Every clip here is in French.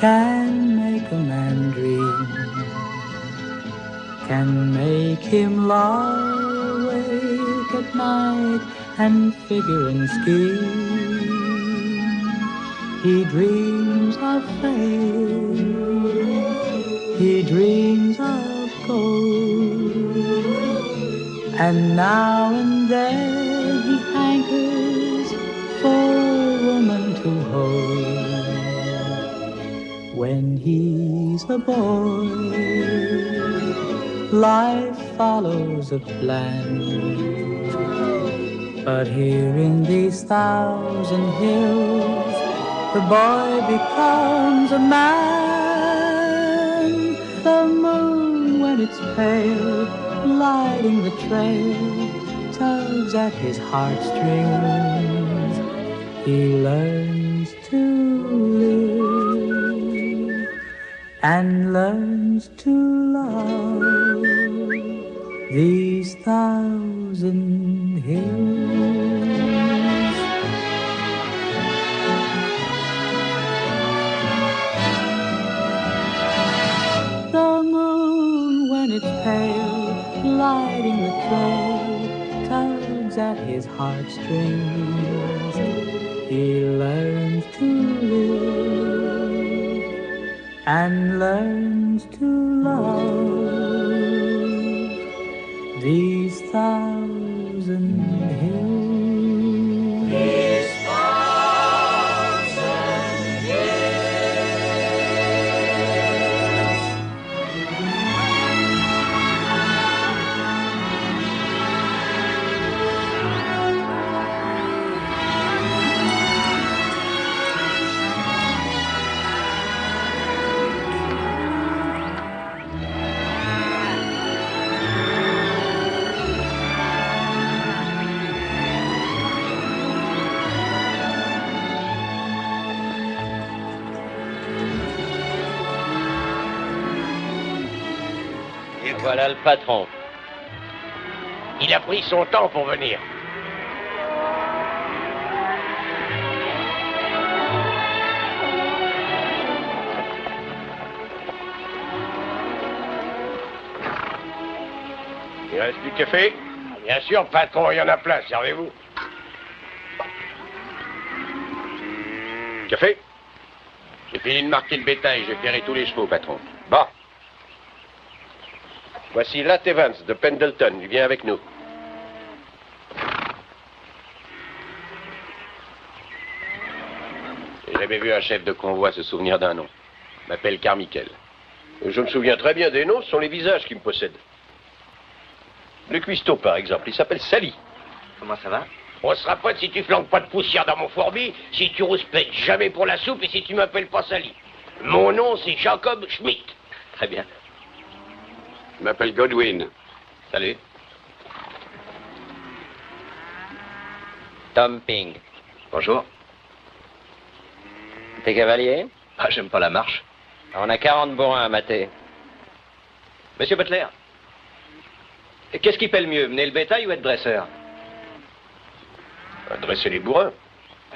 can make a man dream, can make him lie awake at night and figure and scheme. He dreams of fame, he dreams of gold, and now and then he hankers for a woman to hold. When he's a boy, life follows a plan, but here in these 1,000 hills, the boy becomes a man. The moon, when it's pale, lighting the trail, tugs at his heartstrings. He learns to live and learns to love these 1,000 hills. The moon, when it's pale, lighting the trail, tugs at his heartstrings. He learns to live and learns to love these 1,000 hills. These 1,000 hills. Voilà le patron. Il a pris son temps pour venir. Il reste du café? Bien sûr, patron, il y en a plein, servez-vous. Café? J'ai fini de marquer le bétail, j'ai ferré tous les chevaux, patron. Bon. Voici Lat Evans de Pendleton, il vient avec nous. J'ai jamais vu un chef de convoi se souvenir d'un nom. Je m'appelle Carmichael. Je me souviens très bien des noms, ce sont les visages qui me possèdent. Le cuistot, par exemple, il s'appelle Sally. Comment ça va? On sera potes si tu flanques pas de poussière dans mon fourbi, si tu rouspètes jamais pour la soupe et si tu m'appelles pas Sally. Mon nom, c'est Jacob Schmidt. Très bien. Je m'appelle Godwin. Salut. Tom Ping. Bonjour. T'es cavalier? Ah, j'aime pas la marche. On a 40 bourrins à mater. Monsieur Butler, qu'est-ce qui paie le mieux, mener le bétail ou être dresseur? Dresser les bourrins.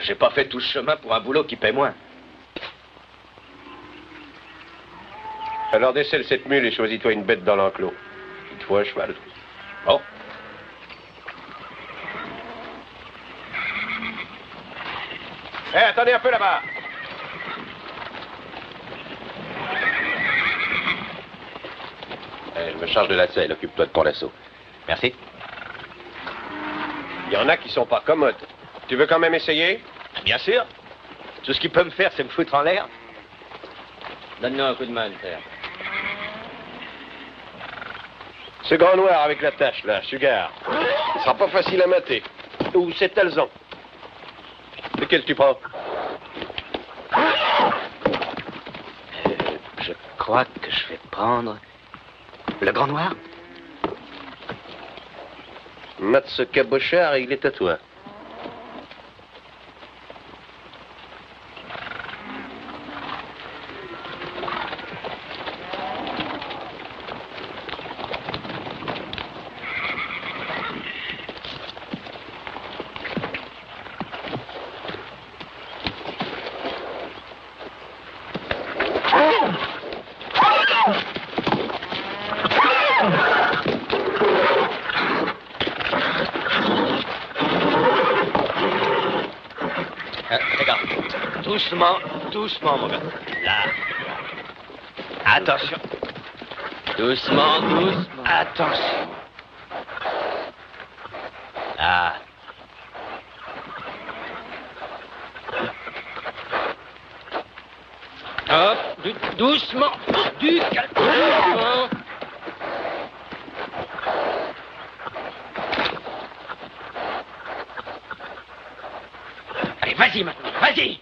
J'ai pas fait tout ce chemin pour un boulot qui paie moins. Alors décèle cette mule et choisis-toi une bête dans l'enclos. Il te faut un cheval. Bon. Hé, attendez un peu là-bas. Je me charge de la selle, occupe-toi de ton lasso. Merci. Il y en a qui sont pas commodes. Tu veux quand même essayer? Bien sûr. Tout ce qu'il peut me faire, c'est me foutre en l'air. Donne-nous un coup de main, Terre. Ce grand noir avec la tache, là, Sugar. Ce sera pas facile à mater. Ou c'est Talzan. Lequel tu prends? Je crois que je vais prendre le grand noir. Mate ce cabochard et il est à toi. Doucement, doucement, mon gars. Là. Attention. Doucement, doucement. Attention. Là. Hop, doucement, du calme. Doucement. Allez, vas-y maintenant, vas-y.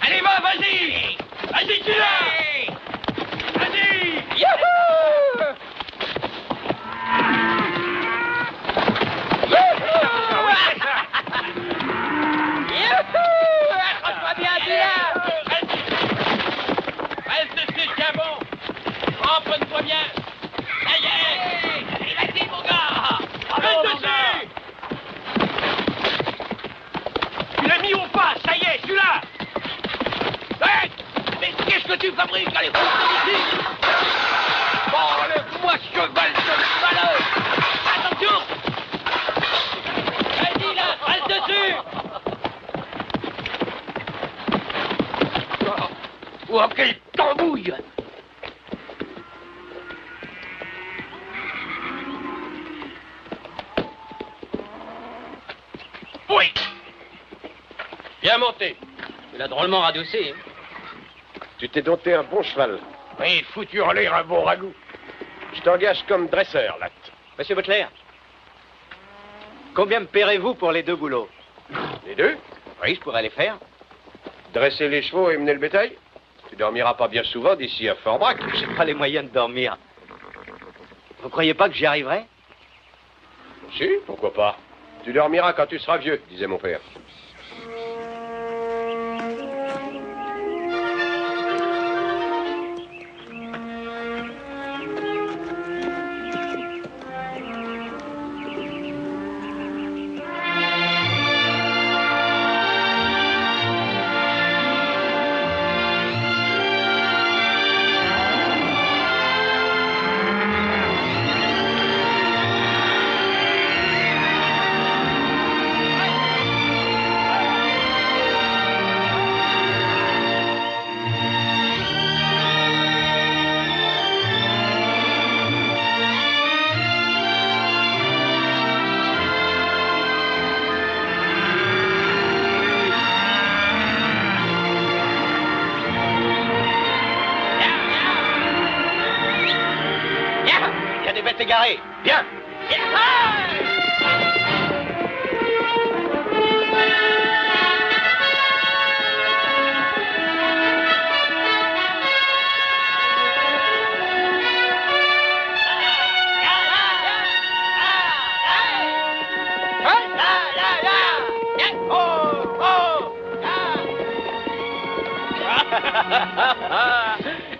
Allez, va, vas-y. Vas-y, tu l'as. Vas-y. Youhou. Accroche-toi bien, Dylan. Reste dessus, tiens bon. Rentre-toi bien. Ça y est. Il a dit, mon gars. Reste dessus. Tu l'as mis au pas, ça y est, celui-là. Hey, mais qu'est-ce que tu fabriques? Allez, rentre ici. Bon, le moi cheval de malheur. Attention. Vas-y, là, reste dessus. Oh, quelle tambouille! Oui! Bien monté. Tu l'as drôlement radouci. Hein. Tu t'es dompté un bon cheval. Oui, foutu en l'air un bon ragoût. Je t'engage comme dresseur, Latte. Monsieur Butler, combien me paierez-vous pour les 2 boulots? Les deux? Oui, je pourrais les faire. Dresser les chevaux et mener le bétail? Tu dormiras pas bien souvent d'ici à Fort Brac. J'ai pas les moyens de dormir. Vous croyez pas que j'y arriverai? Si, pourquoi pas. Tu dormiras quand tu seras vieux, disait mon père. Il y a des bêtes égarées. Bien.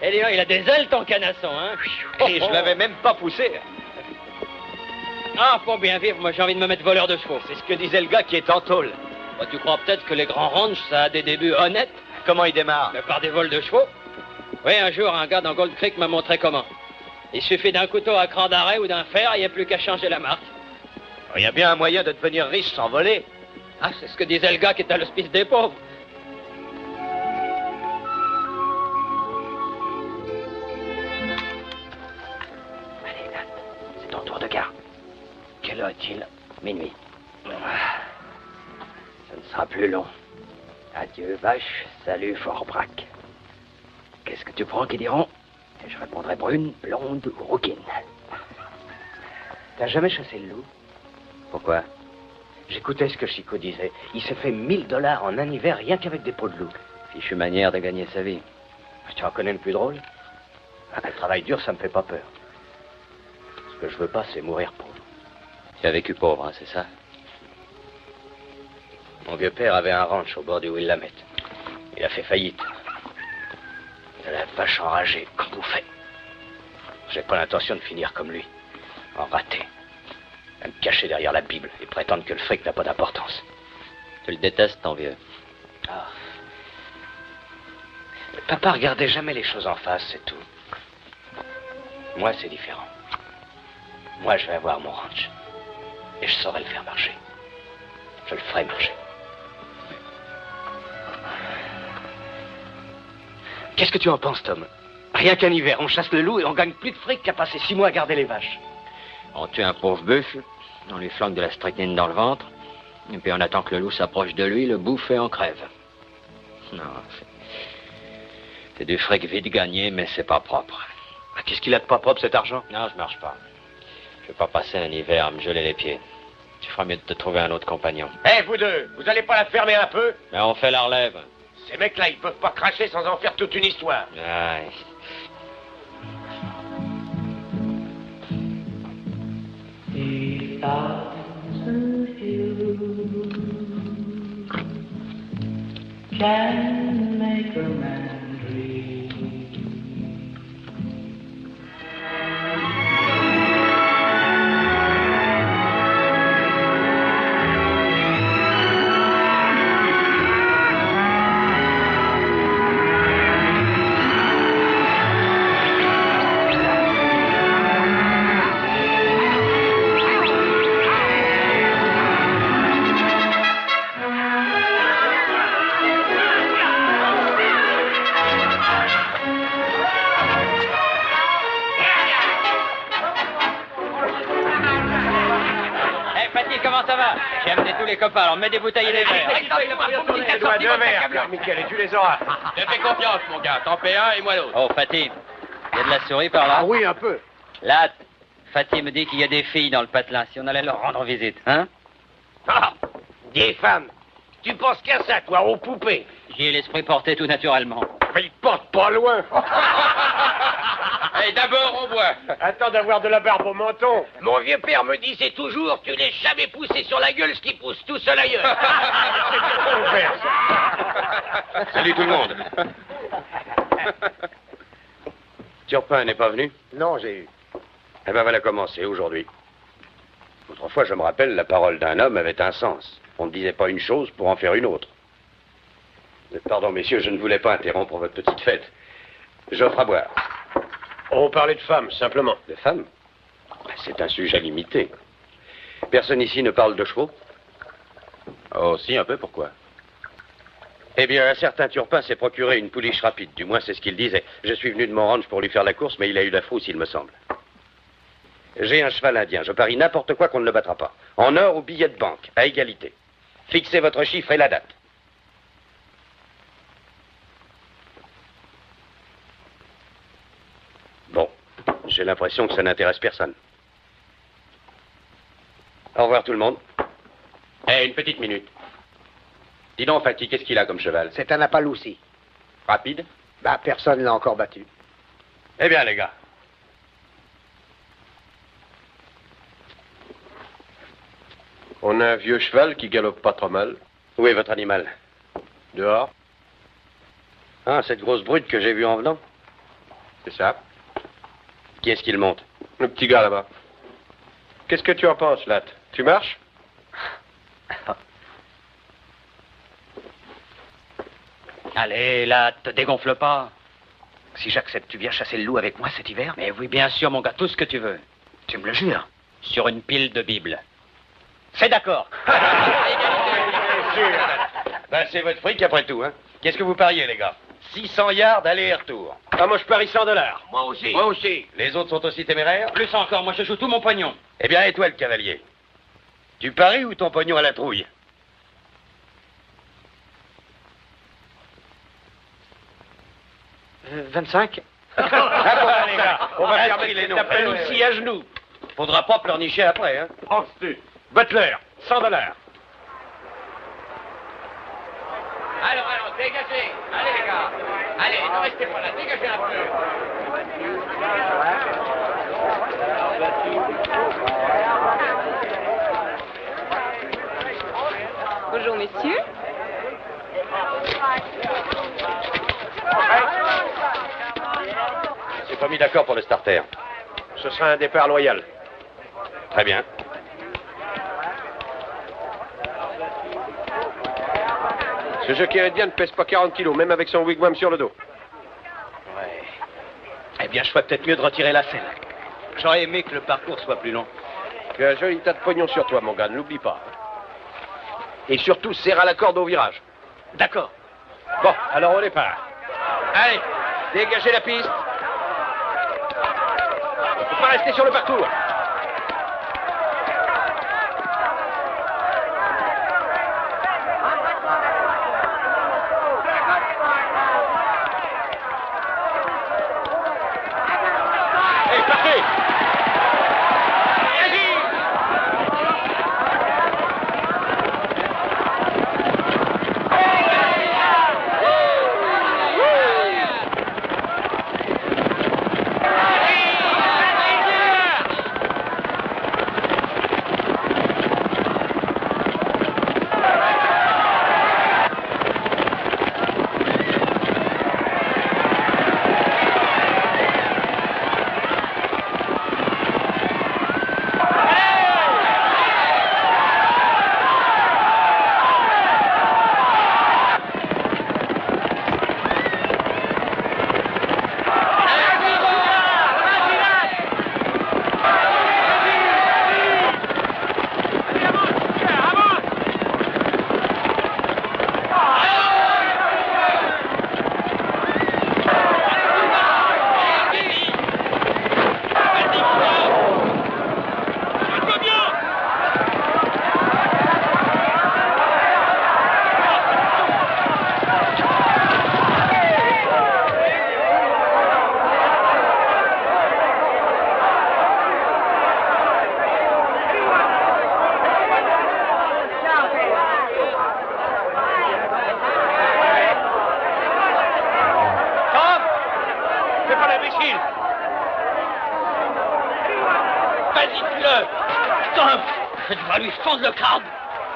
Et dis donc, il a des ailes, ton canasson, hein. Et je l'avais même pas poussé. Ah, pour bien vivre, moi j'ai envie de me mettre voleur de chevaux. C'est ce que disait le gars qui est en tôle. Bah, tu crois peut-être que les grands ranchs, ça a des débuts honnêtes? Comment il démarre? Mais par des vols de chevaux. Oui, un jour, un gars dans Gold Creek m'a montré comment. Il suffit d'un couteau à cran d'arrêt ou d'un fer, il n'y a plus qu'à changer la marque. Il y a bien un moyen de devenir riche sans voler. Ah, c'est ce que disait le gars qui est à l'hospice des pauvres. Allez, Nat, c'est ton tour de garde. Quelle heure est-il? Minuit. Ça ne sera plus long. Adieu, vache. Salut, Fort Brac. Qu'est-ce que tu crois qu'ils diront? Et je répondrai brune, blonde ou rouquine. T'as jamais chassé le loup? Pourquoi? J'écoutais ce que Chico disait. Il s'est fait 1000 $ en un hiver rien qu'avec des peaux de loup. Fichue manière de gagner sa vie. Tu en connais le plus drôle? Le travail dur, ça me fait pas peur. Ce que je veux pas, c'est mourir pauvre. Tu as vécu pauvre, hein, c'est ça? Mon vieux père avait un ranch au bord du Willamette. Il a fait faillite. De la vache enragée, comme vous faites. J'ai pas l'intention de finir comme lui. En raté. À me cacher derrière la Bible et prétendre que le fric n'a pas d'importance. Tu le détestes, ton vieux. Ah. Papa regardait jamais les choses en face, c'est tout. Moi, c'est différent. Moi, je vais avoir mon ranch. Et je saurai le faire marcher. Je le ferai marcher. Qu'est-ce que tu en penses, Tom? Rien qu'un hiver, on chasse le loup et on gagne plus de fric qu'à passer 6 mois à garder les vaches. On tue un pauvre buffle, on lui flanque de la strychnine dans le ventre, et puis on attend que le loup s'approche de lui, le bouffe et on crève. Non, c'est du fric vite gagné, mais c'est pas propre. Qu'est-ce qu'il a de pas propre, cet argent? Non, je marche pas. Je vais pas passer un hiver à me geler les pieds. Tu feras mieux de te trouver un autre compagnon. Eh, vous deux, vous allez pas la fermer un peu? Mais on fait la relève. Ces mecs-là, ils peuvent pas cracher sans en faire toute une histoire. Ouais. A thousand hills can make a man dream. Comment ça va? J'ai amené tous les copains, alors mets des bouteilles et des verres. Tu dois 2 verres, Carmichael, et tu les auras. Je te fais confiance, mon gars. T'en paies un et moi l'autre. Oh, Fatih, il y a de la souris par là? Ah oui, un peu. Là, Fatih me dit qu'il y a des filles dans le patelin, si on allait leur rendre visite, hein? Ah, des femmes. Tu penses qu'à ça, toi, aux poupées? J'y ai l'esprit porté tout naturellement. Mais ils portent pas loin. Allez, d'abord, on boit. Attends d'avoir de la barbe au menton. Mon vieux père me disait toujours, tu n'es jamais poussé sur la gueule ce qui pousse tout seul ailleurs. Salut tout le monde. Turpin n'est pas venu? Non, j'ai eu. Eh ben, voilà commencer aujourd'hui. Autrefois, je me rappelle, la parole d'un homme avait un sens. On ne disait pas une chose pour en faire une autre. Pardon, messieurs, je ne voulais pas interrompre votre petite fête. J'offre à boire. On parlait de femmes, simplement. De femmes? C'est un sujet limité. Personne ici ne parle de chevaux? Oh, si, un peu, pourquoi? Eh bien, un certain Turpin s'est procuré une pouliche rapide. Du moins, c'est ce qu'il disait. Je suis venu de mon ranch pour lui faire la course, mais il a eu la frousse, il me semble. J'ai un cheval indien. Je parie n'importe quoi qu'on ne le battra pas. En or ou billet de banque, à égalité. Fixez votre chiffre et la date. Bon, j'ai l'impression que ça n'intéresse personne. Au revoir tout le monde. Eh, une petite minute. Dis donc, Fatih, qu'est-ce qu'il a comme cheval? C'est un Appaloussi. Rapide? Bah, personne l'a encore battu. Eh bien, les gars. On a un vieux cheval qui galope pas trop mal. Où est votre animal? Dehors. Ah, cette grosse brute que j'ai vue en venant? C'est ça. Qui est-ce qu'il monte? Le petit gars là-bas. Qu'est-ce que tu en penses, Latte? Tu marches? Allez, là, te dégonfle pas. Si j'accepte, tu viens chasser le loup avec moi cet hiver? Mais oui, bien sûr, mon gars, tout ce que tu veux. Tu me le jures? Sur une pile de Bible. C'est d'accord. Ben, c'est votre fric après tout, hein. Qu'est-ce que vous pariez, les gars? 600 yards aller et retour. Ah, moi, je parie $100. Moi aussi. Moi aussi. Les autres sont aussi téméraires? Plus encore, moi je joue tout mon pognon. Eh bien, et toi, le cavalier? Tu paries ou ton pognon à la trouille? 25? Ah bon, les gars, on va Inscris fermer les noms. T'appelles aussi à genoux. Faudra pas pleurnicher après, hein. Penses-tu? Butler, $100. Alors, dégagez. Allez, les gars. Allez, ne restez pas là. Dégagez un peu. Bonjour, messieurs. C'est pas mis d'accord pour le starter. Ce sera un départ loyal. Très bien. Ce jockey indien ne pèse pas 40 kilos, même avec son wigwam sur le dos. Ouais. Eh bien, je ferais peut-être mieux de retirer la selle. J'aurais aimé que le parcours soit plus long. Tu as un joli tas de pognon sur toi, mon gars, ne l'oublie pas. Et surtout, serre à la corde au virage. D'accord. Bon, alors au départ. Allez, dégagez la piste. Il ne faut pas rester sur le parcours. Allez, partez.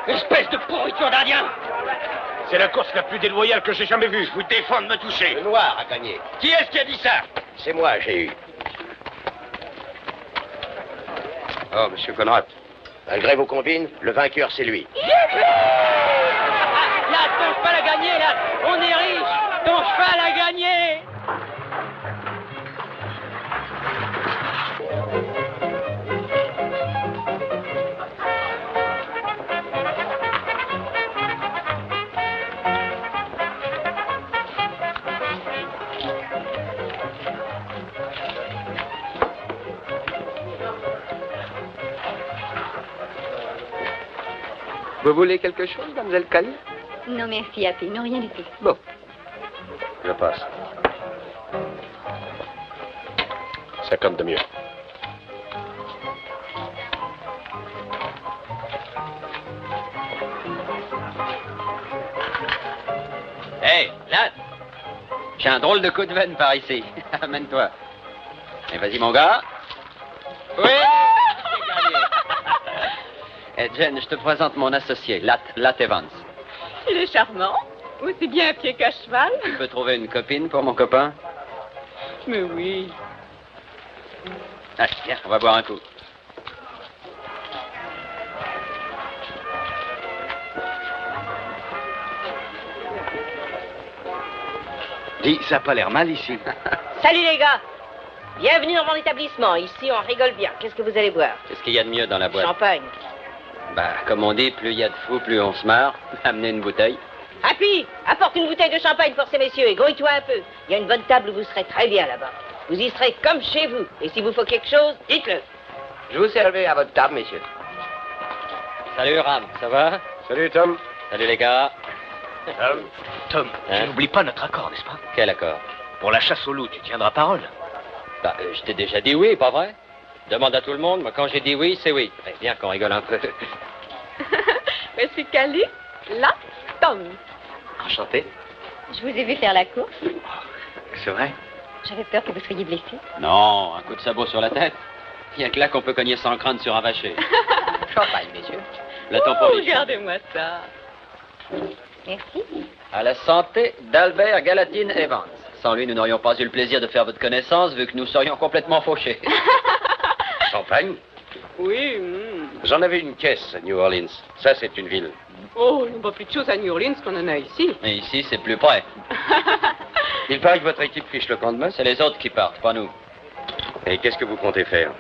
Espèce de pourriture d'Indien! C'est la course la plus déloyale que j'ai jamais vue. Je vous défends de me toucher. Le noir a gagné. Qui est-ce qui a dit ça? C'est moi, j'ai eu. Oh, monsieur Conrad. Malgré vos combines, le vainqueur, c'est lui. Là, ton cheval a gagné, là! On est riche! Ton cheval a gagné! Vous voulez quelque chose, mademoiselle Cali? Non, merci, Happy. Non, rien du tout. Bon. Je passe. 50 de mieux. Hé, là, j'ai un drôle de coup de veine par ici. Amène-toi. Et vas-y, mon gars. Oui, j'ai gagné. Eh, Jen, je te présente mon associé, Lat Evans. Il est charmant. Aussi bien à pied qu'à cheval. Tu peux trouver une copine pour mon copain? Mais oui. Allez, viens, on va boire un coup. Dis, ça n'a pas l'air mal ici. Salut les gars! Bienvenue dans mon établissement. Ici, on rigole bien. Qu'est-ce que vous allez boire? Qu'est-ce qu'il y a de mieux dans la boîte? Champagne. Bah, comme on dit, plus il y a de fous, plus on se marre. Amenez une bouteille. Happy, apporte une bouteille de champagne pour ces messieurs et grouille-toi un peu. Il y a une bonne table où vous serez très bien là-bas. Vous y serez comme chez vous. Et si vous faut quelque chose, dites-le. Je vous servais à votre table, messieurs. Salut, Ram, ça va? Salut, Tom. Salut, les gars. Tom, tu n'oublies pas notre accord, n'est-ce pas? Quel accord? Pour la chasse au loup, tu tiendras parole. Bah, je t'ai déjà dit oui, pas vrai? Demande à tout le monde, mais quand j'ai dit oui, c'est oui. Eh bien qu'on rigole un peu. Monsieur Cali, là, Tom. Enchanté. Je vous ai vu faire la course. C'est vrai? J'avais peur que vous soyez blessé. Non, un coup de sabot sur la tête. Il y a que là qu'on peut cogner sans crainte sur un vacher. Champagne, messieurs. Le temps pour les Regardez-moi ça. Merci. À la santé d'Albert Galatine Evans. Sans lui, nous n'aurions pas eu le plaisir de faire votre connaissance, vu que nous serions complètement fauchés. Champagne? Oui. J'en avais une caisse à New Orleans. Ça, c'est une ville. Oh, il n'y a pas plus de choses à New Orleans qu'on en a ici. Mais ici, c'est plus près. Il paraît que votre équipe fiche le camp demain. C'est les autres qui partent, pas nous. Et qu'est-ce que vous comptez faire?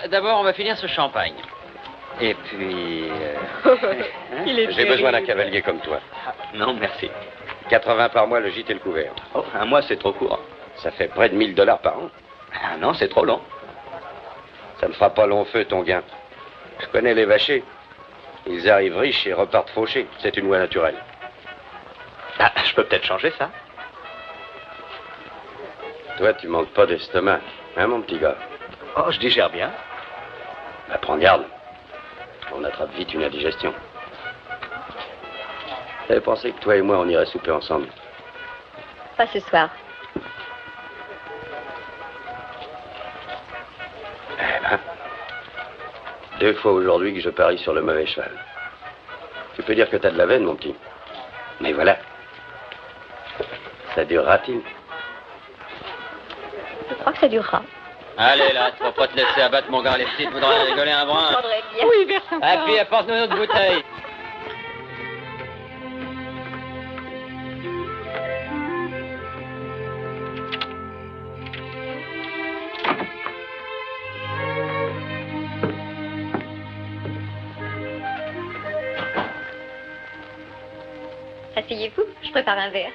D'abord, on va finir ce champagne. Et puis... Il est J'ai besoin d'un terrible. cavalier comme toi. Non, merci. 80 par mois, le gîte et le couvert. Oh, un mois, c'est trop court. Ça fait près de $1000 par an. Un an, c'est trop long. Ça ne fera pas long feu, ton gain. Je connais les vachers. Ils arrivent riches et repartent fauchés. C'est une loi naturelle. Ah, je peux peut-être changer ça. Toi, tu manques pas d'estomac, hein, mon petit gars? Oh, je digère bien. Bah, prends garde. On attrape vite une indigestion. J'avais pensé que toi et moi, on irait souper ensemble. Pas ce soir. Eh ben, 2 fois aujourd'hui que je parie sur le mauvais cheval. Tu peux dire que t'as de la veine, mon petit. Mais voilà. Ça durera-t-il? Je crois que ça durera. Allez, là, tu vas pas te laisser abattre, mon gars. Les petites voudraient rigoler un brin. Prendrait bien. Oui, vers ça. Et puis, apporte-nous notre bouteille. Asseyez-vous, je prépare un verre.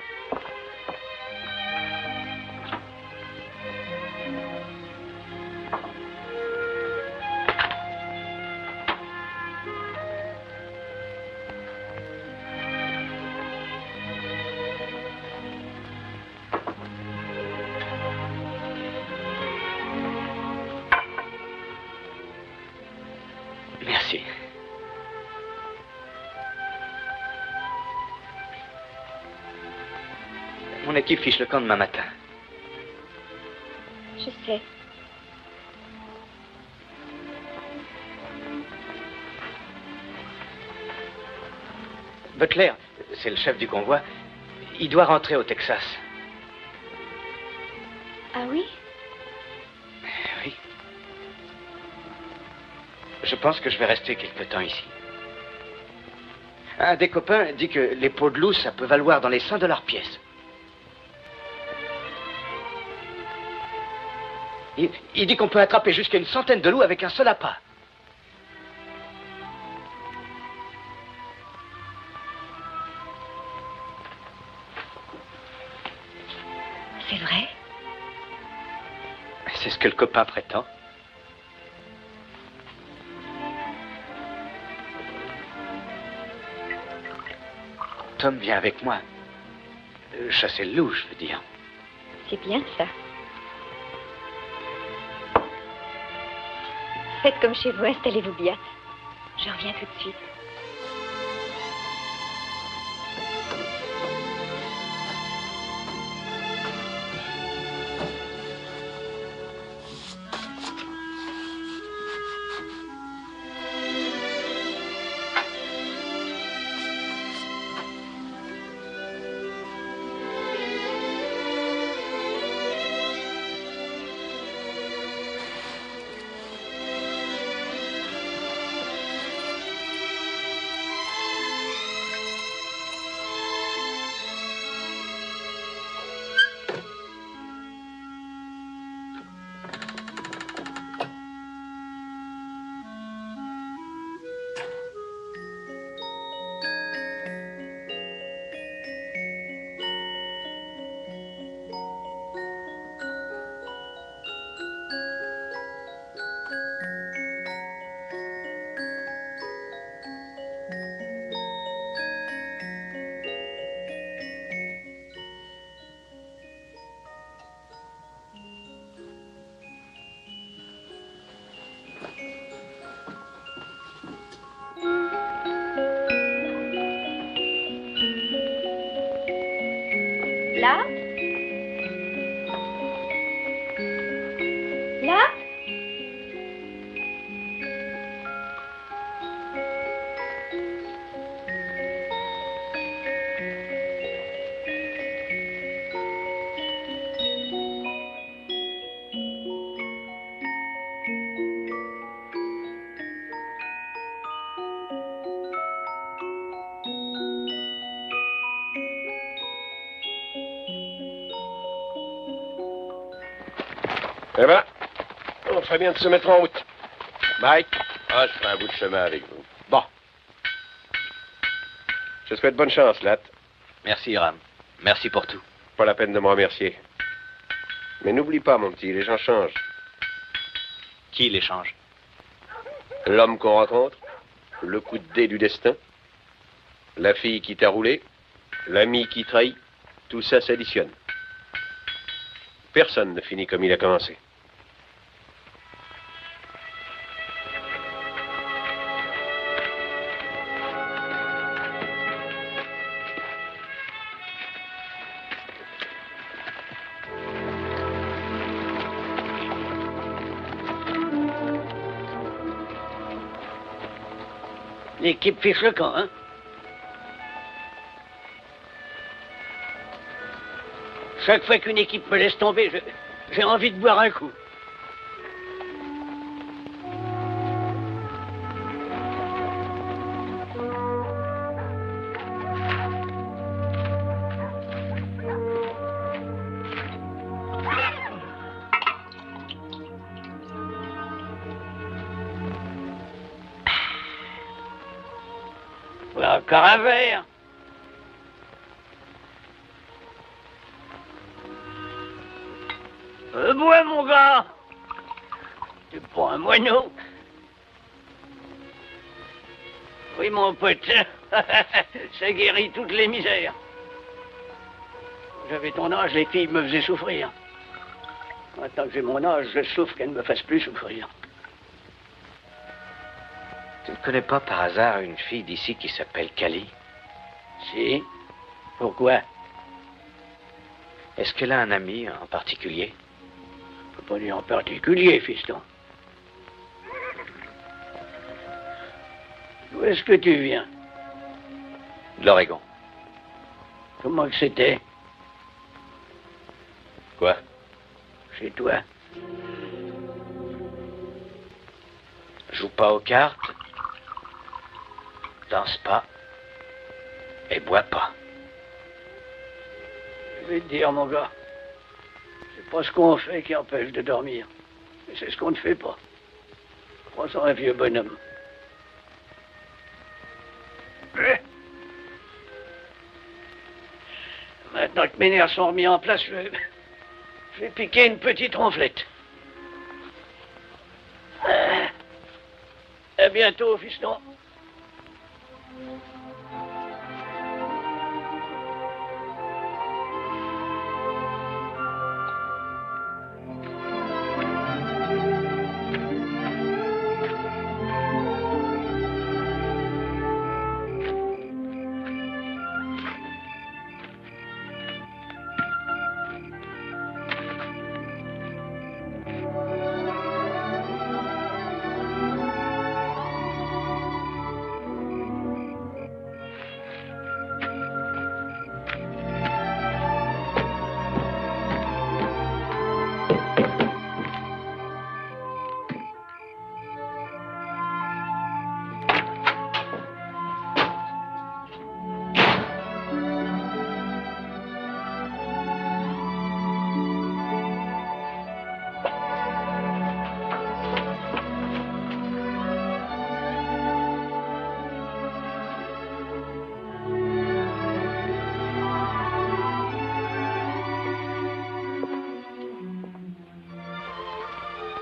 Merci. Mon équipe fiche le camp demain matin. Je sais. Butler, c'est le chef du convoi. Il doit rentrer au Texas. Ah oui? Oui. Je pense que je vais rester quelque temps ici. Un des copains dit que les peaux de loup, ça peut valoir dans les $100 pièce. Il dit qu'on peut attraper jusqu'à une centaine de loups avec un seul appât. C'est vrai? C'est ce que le copain prétend. Tom vient avec moi. Chasser le loup, je veux dire. C'est bien ça. Faites comme chez vous, installez-vous bien. Je reviens tout de suite. Là? Là? Eh ben, on ferait bien de se mettre en route. Mike? Ah, je ferai un bout de chemin avec vous. Bon. Je te souhaite bonne chance, Lat. Merci, Ram. Merci pour tout. Pas la peine de me remercier. Mais n'oublie pas, mon petit, les gens changent. Qui les change? L'homme qu'on rencontre, le coup de dé du destin, la fille qui t'a roulé, l'ami qui trahit, tout ça s'additionne. Personne ne finit comme il a commencé. L'équipe fiche le camp, hein? Chaque fois qu'une équipe me laisse tomber, j'ai envie de boire un coup. Voilà, encore un verre. Bois, mon gars. Tu prends un moineau. Oui, mon pote. Ça guérit toutes les misères. J'avais ton âge, les filles me faisaient souffrir. Maintenant que j'ai mon âge, je souffre qu'elles ne me fassent plus souffrir. Tu ne connais pas par hasard une fille d'ici qui s'appelle Cali? Si. Pourquoi? Est-ce qu'elle a un ami en particulier? Je peux pas dire en particulier, fiston. D'où est-ce que tu viens? De l'Oregon. Comment que c'était? Quoi? Chez toi. Joue pas aux cartes, danse pas et bois pas. Je vais te dire, mon gars, c'est pas ce qu'on fait qui empêche de dormir. Mais c'est ce qu'on ne fait pas. Crois-en un vieux bonhomme. Maintenant que mes nerfs sont remis en place, je vais piquer une petite ronflette. À bientôt, fiston.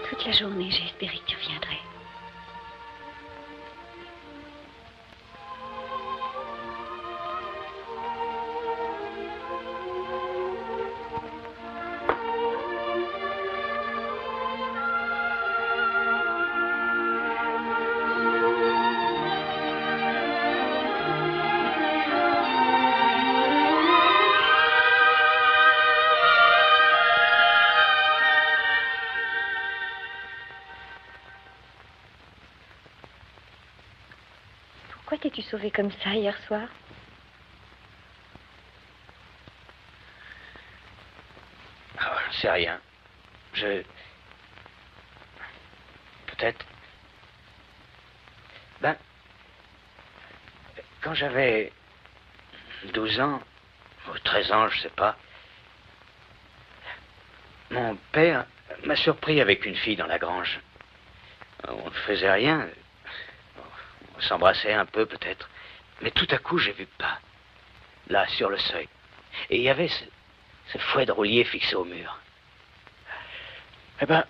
Toute la journée, j'ai espéré que tu reviendrais. Pourquoi t'es-tu sauvé comme ça hier soir? Ah, je sais rien. Peut-être. Ben, quand j'avais 12 ans, ou 13 ans, je sais pas, mon père m'a surpris avec une fille dans la grange. On ne faisait rien. On s'embrassait un peu, peut-être. Mais tout à coup, j'ai vu pas. Là, sur le seuil. Et il y avait ce fouet de roulier fixé au mur. Eh ben,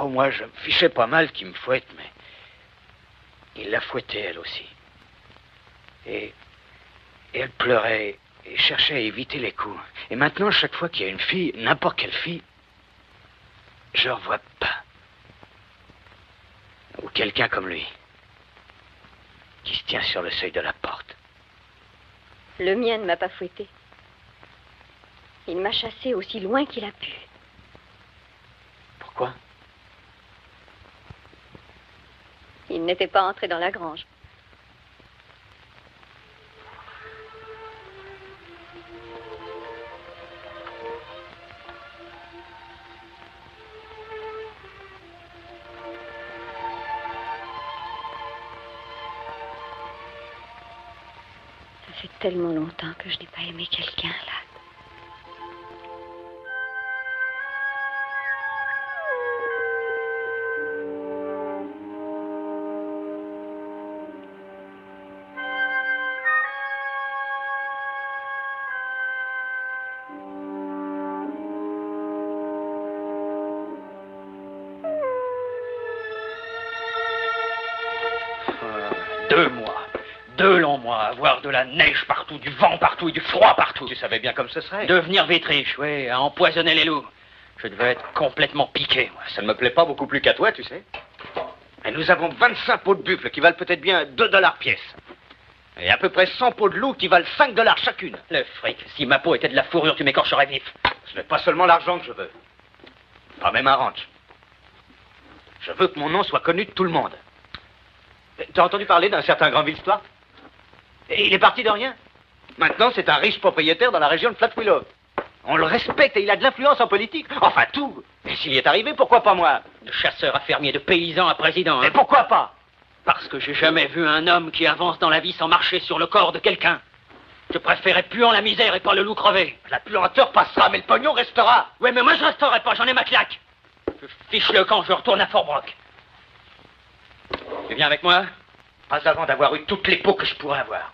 moi, je me fichais pas mal qu'il me fouette, mais... il la fouettait, elle aussi. Et elle pleurait et cherchait à éviter les coups. Et maintenant, chaque fois qu'il y a une fille, n'importe quelle fille, je revois pas. Ou quelqu'un comme lui, qui se tient sur le seuil de la porte. Le mien ne m'a pas fouetté. Il m'a chassé aussi loin qu'il a pu. Pourquoi? Il n'était pas entré dans la grange. Ça fait tellement longtemps que je n'ai pas aimé quelqu'un, là. Deux longs mois, avoir de la neige partout, du vent partout et du froid partout. Tu savais bien comme ce serait. Devenir vétriche, oui, à empoisonner les loups. Je devais être complètement piqué, moi. Ça ne me plaît pas beaucoup plus qu'à toi, tu sais. Et nous avons 25 peaux de buffle qui valent peut-être bien 2 $ pièce. Et à peu près 100 peaux de loup qui valent 5 $ chacune. Le fric, si ma peau était de la fourrure, tu m'écorcherais vif. Ce n'est pas seulement l'argent que je veux. Pas même un ranch. Je veux que mon nom soit connu de tout le monde. Tu as entendu parler d'un certain Grand Villestoire? Et il est parti de rien. Maintenant, c'est un riche propriétaire dans la région de Flat Willow. On le respecte et il a de l'influence en politique. Enfin, tout. Et s'il y est arrivé, pourquoi pas moi? De chasseur à fermier, de paysan à président. Et pourquoi pas? Parce que j'ai jamais vu un homme qui avance dans la vie sans marcher sur le corps de quelqu'un. Je préférais puant la misère et pas le loup crevé. La puanteur passera, mais le pognon restera. Oui, mais moi je resterai pas, j'en ai ma claque. Je fiche le camp, je retourne à Fort-Brock. Tu viens avec moi? Pas avant d'avoir eu toutes les peaux que je pourrais avoir.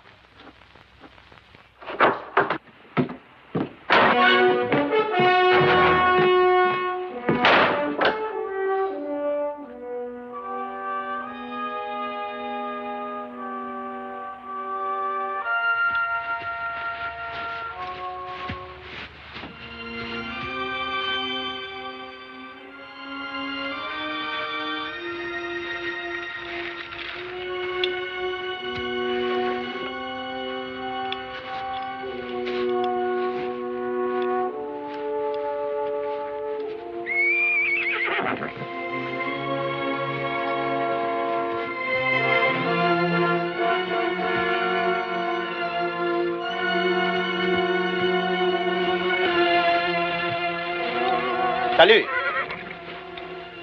Salut.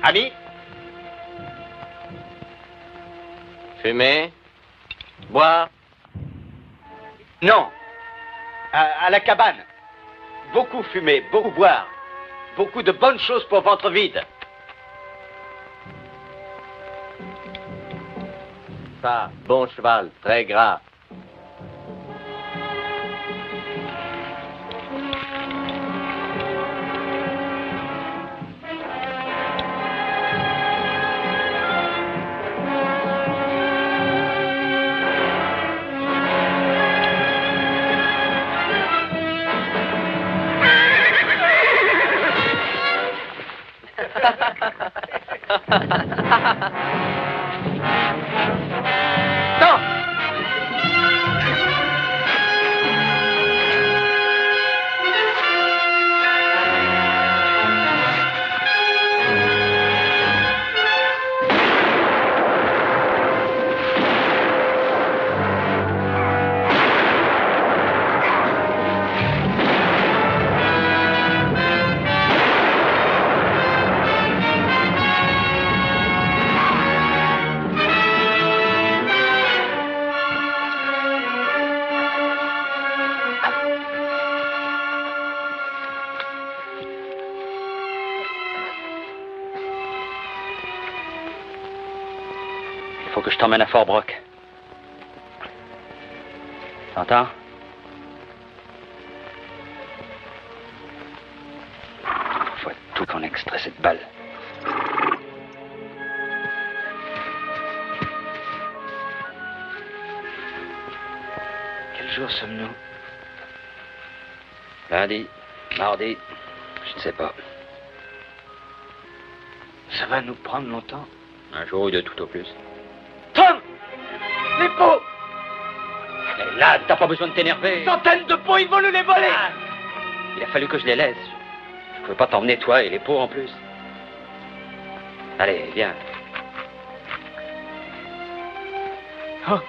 Ami? Fumer? Boire? Non. À la cabane. Beaucoup fumer, beaucoup boire. Beaucoup de bonnes choses pour ventre vide. Ça, bon cheval, très gras. Faut que je t'emmène à Fort Brock. T'entends? Faut à tout qu'on extrait cette balle. Quel jour sommes-nous? Lundi, mardi, je ne sais pas. Ça va nous prendre longtemps? Un jour ou deux tout au plus. Tom! Les pots! Mais là, t'as pas besoin de t'énerver. Centaines de pots, ils vont nous les voler! Ah, il a fallu que je les laisse. Je pouvais pas t'emmener toi et les pots en plus. Allez, viens. Oh.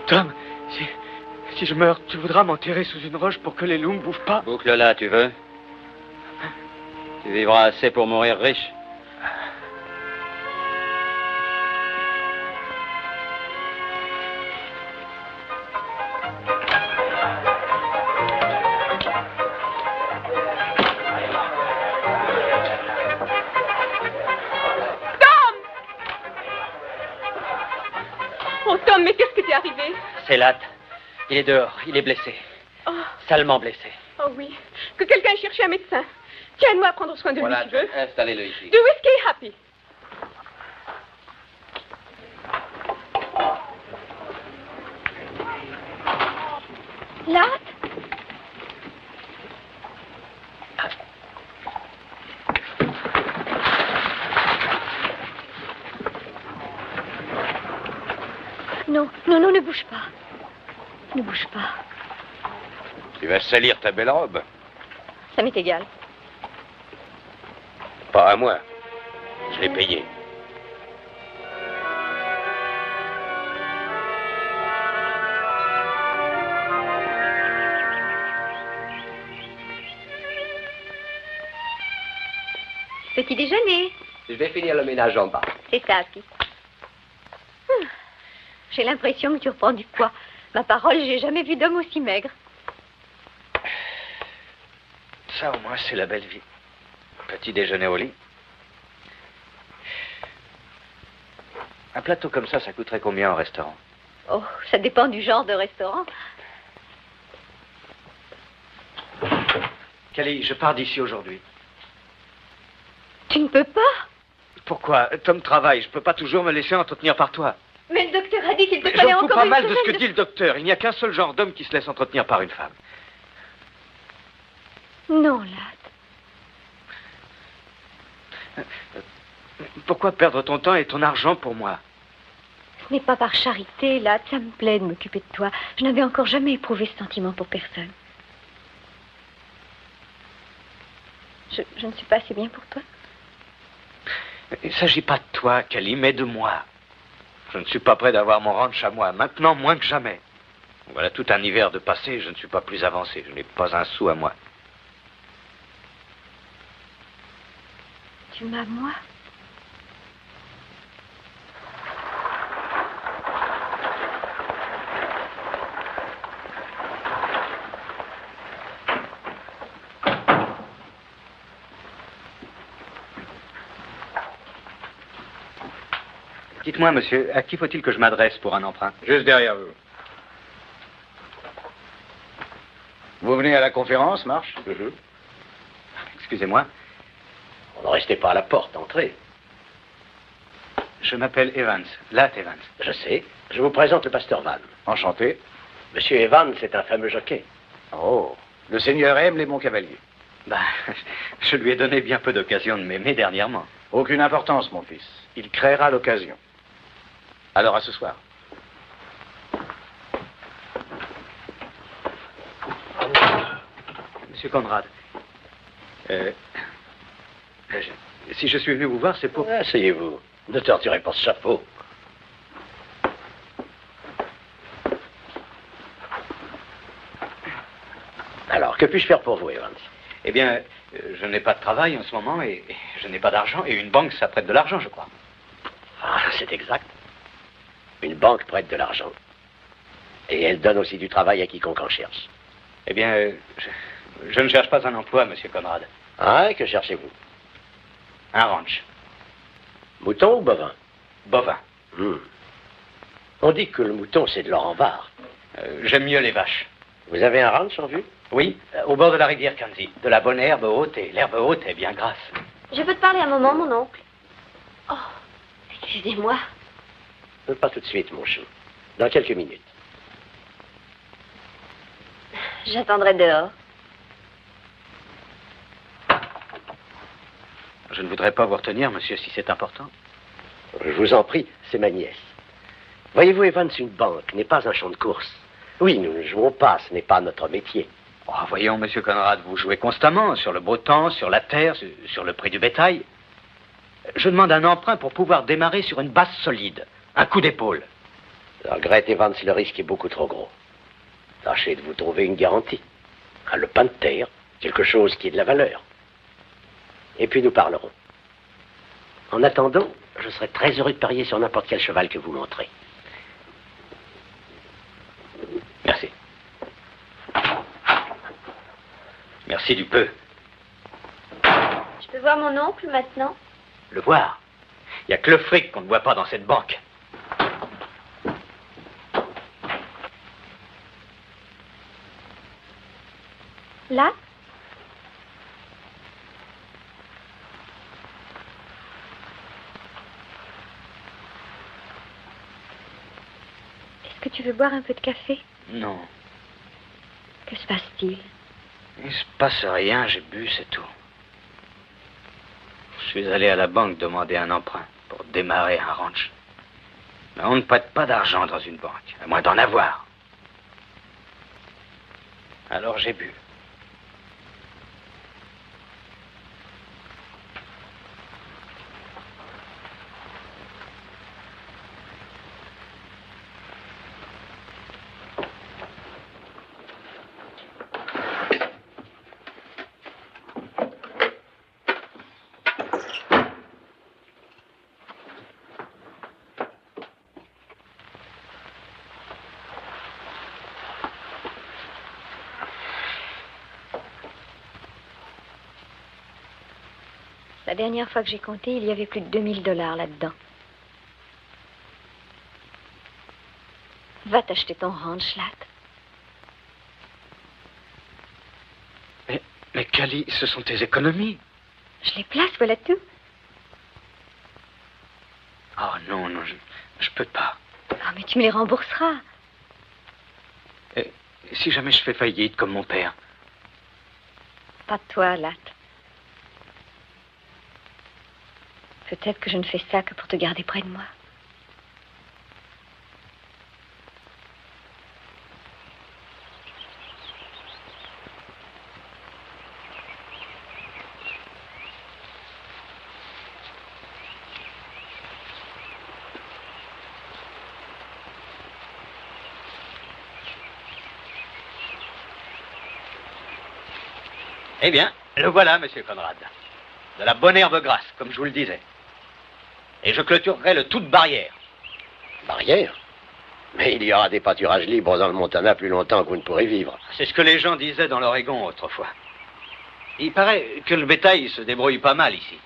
Tom, si je meurs, tu voudras m'enterrer sous une roche pour que les loups me bouffent pas? Boucle-la, tu veux? Tu vivras assez pour mourir riche. Oh, Tom, mais qu'est-ce qui t'est arrivé? C'est Latt. Il est dehors, il est blessé. Oh. Salement blessé. Oh oui. Que quelqu'un cherche un médecin. Tiens-moi à prendre soin de lui, si tu veux. Installez-le ici. Du whisky, Happy. Latt? Non, non, non, ne bouge pas. Ne bouge pas. Tu vas salir ta belle robe. Ça m'est égal. Pas à moi. Je l'ai payé. Petit déjeuner. Je vais finir le ménage en bas. C'est ça, Happy. J'ai l'impression que tu reprends du poids. Ma parole, j'ai jamais vu d'homme aussi maigre. Ça, au moins, c'est la belle vie. Petit déjeuner au lit. Un plateau comme ça coûterait combien au restaurant? Oh, ça dépend du genre de restaurant. Callie, je pars d'ici aujourd'hui. Tu ne peux pas. Pourquoi? Tom travaille, je peux pas toujours me laisser entretenir par toi. Mais le docteur a dit qu'il te Mais fallait j'en fous encore pas une mal de ce semaine que dit le docteur. Il n'y a qu'un seul genre d'homme qui se laisse entretenir par une femme. Non, Latt. Pourquoi perdre ton temps et ton argent pour moi? Ce n'est pas par charité, Latt. Ça me plaît de m'occuper de toi. Je n'avais encore jamais éprouvé ce sentiment pour personne. Je ne suis pas assez bien pour toi. Il ne s'agit pas de toi, Callie, mais de moi. Je ne suis pas prêt d'avoir mon ranch à moi, maintenant moins que jamais. Voilà tout un hiver de passé, je ne suis pas plus avancé, je n'ai pas un sou à moi. Tu m'as, moi? Dites-moi, monsieur, à qui faut-il que je m'adresse pour un emprunt? Juste derrière vous. Vous venez à la conférence, Marche? Excusez-moi. Ne restez pas à la porte, entrez. Je m'appelle Evans, Latt Evans. Je sais. Je vous présente le pasteur Vann. Enchanté. Monsieur Evans, c'est un fameux jockey. Oh, le Seigneur aime les bons cavaliers. Ben, je lui ai donné bien peu d'occasions de m'aimer dernièrement. Aucune importance, mon fils. Il créera l'occasion. Alors, à ce soir. Monsieur Conrad, si je suis venu vous voir, c'est pour... Asseyez-vous. Ne torturez pas ce chapeau. Alors, que puis-je faire pour vous, Evans? Eh bien, je n'ai pas de travail en ce moment et je n'ai pas d'argent. Et une banque, ça prête de l'argent, je crois. Ah, c'est exact. Une banque prête de l'argent. Et elle donne aussi du travail à quiconque en cherche. Eh bien, Je ne cherche pas un emploi, monsieur Conrad. Ah, que cherchez-vous? Un ranch. Mouton ou bovin? Bovin. On dit que le mouton, c'est de l'or en barre. J'aime mieux les vaches. Vous avez un ranch en vue? Oui, au bord de la rivière Kanzi. De la bonne herbe haute, et l'herbe haute est bien grasse. Je peux te parler un moment, mon oncle? Oh, excusez-moi. Pas tout de suite, mon chou. Dans quelques minutes. J'attendrai dehors. Je ne voudrais pas vous retenir, monsieur, si c'est important. Je vous en prie, c'est ma nièce. Voyez-vous, Evans, une banque n'est pas un champ de course. Oui, nous ne jouons pas, ce n'est pas notre métier. Oh, voyons, monsieur Conrad, vous jouez constamment sur le beau temps, sur la terre, sur le prix du bétail. Je demande un emprunt pour pouvoir démarrer sur une base solide. Un coup d'épaule. Je regrette, Evans, le risque est beaucoup trop gros. Tâchez de vous trouver une garantie. Un lopin de terre, quelque chose qui ait de la valeur. Et puis nous parlerons. En attendant, je serai très heureux de parier sur n'importe quel cheval que vous montrez. Merci. Merci du peu. Je peux voir mon oncle maintenant? Le voir? Il n'y a que le fric qu'on ne voit pas dans cette banque. Là? Est-ce que tu veux boire un peu de café? Non. Que se passe-t-il? Il se passe rien, j'ai bu, c'est tout. Je suis allé à la banque demander un emprunt pour démarrer un ranch. Mais on ne prête pas d'argent dans une banque, à moins d'en avoir. Alors j'ai bu. La dernière fois que j'ai compté, il y avait plus de $2000 là-dedans. Va t'acheter ton ranch, Latt. Mais Cali, ce sont tes économies. Je les place, voilà tout. Oh non, je peux pas. Ah, mais tu me les rembourseras. Et si jamais je fais faillite comme mon père? Pas de toi, Latt. Peut-être que je ne fais ça que pour te garder près de moi. Eh bien, le voilà, monsieur Conrad. De la bonne herbe grasse, comme je vous le disais. Et je clôturerai le tout de barrière. Barrière? Mais il y aura des pâturages libres dans le Montana plus longtemps que vous ne pourrez vivre. C'est ce que les gens disaient dans l'Oregon autrefois. Il paraît que le bétail se débrouille pas mal ici.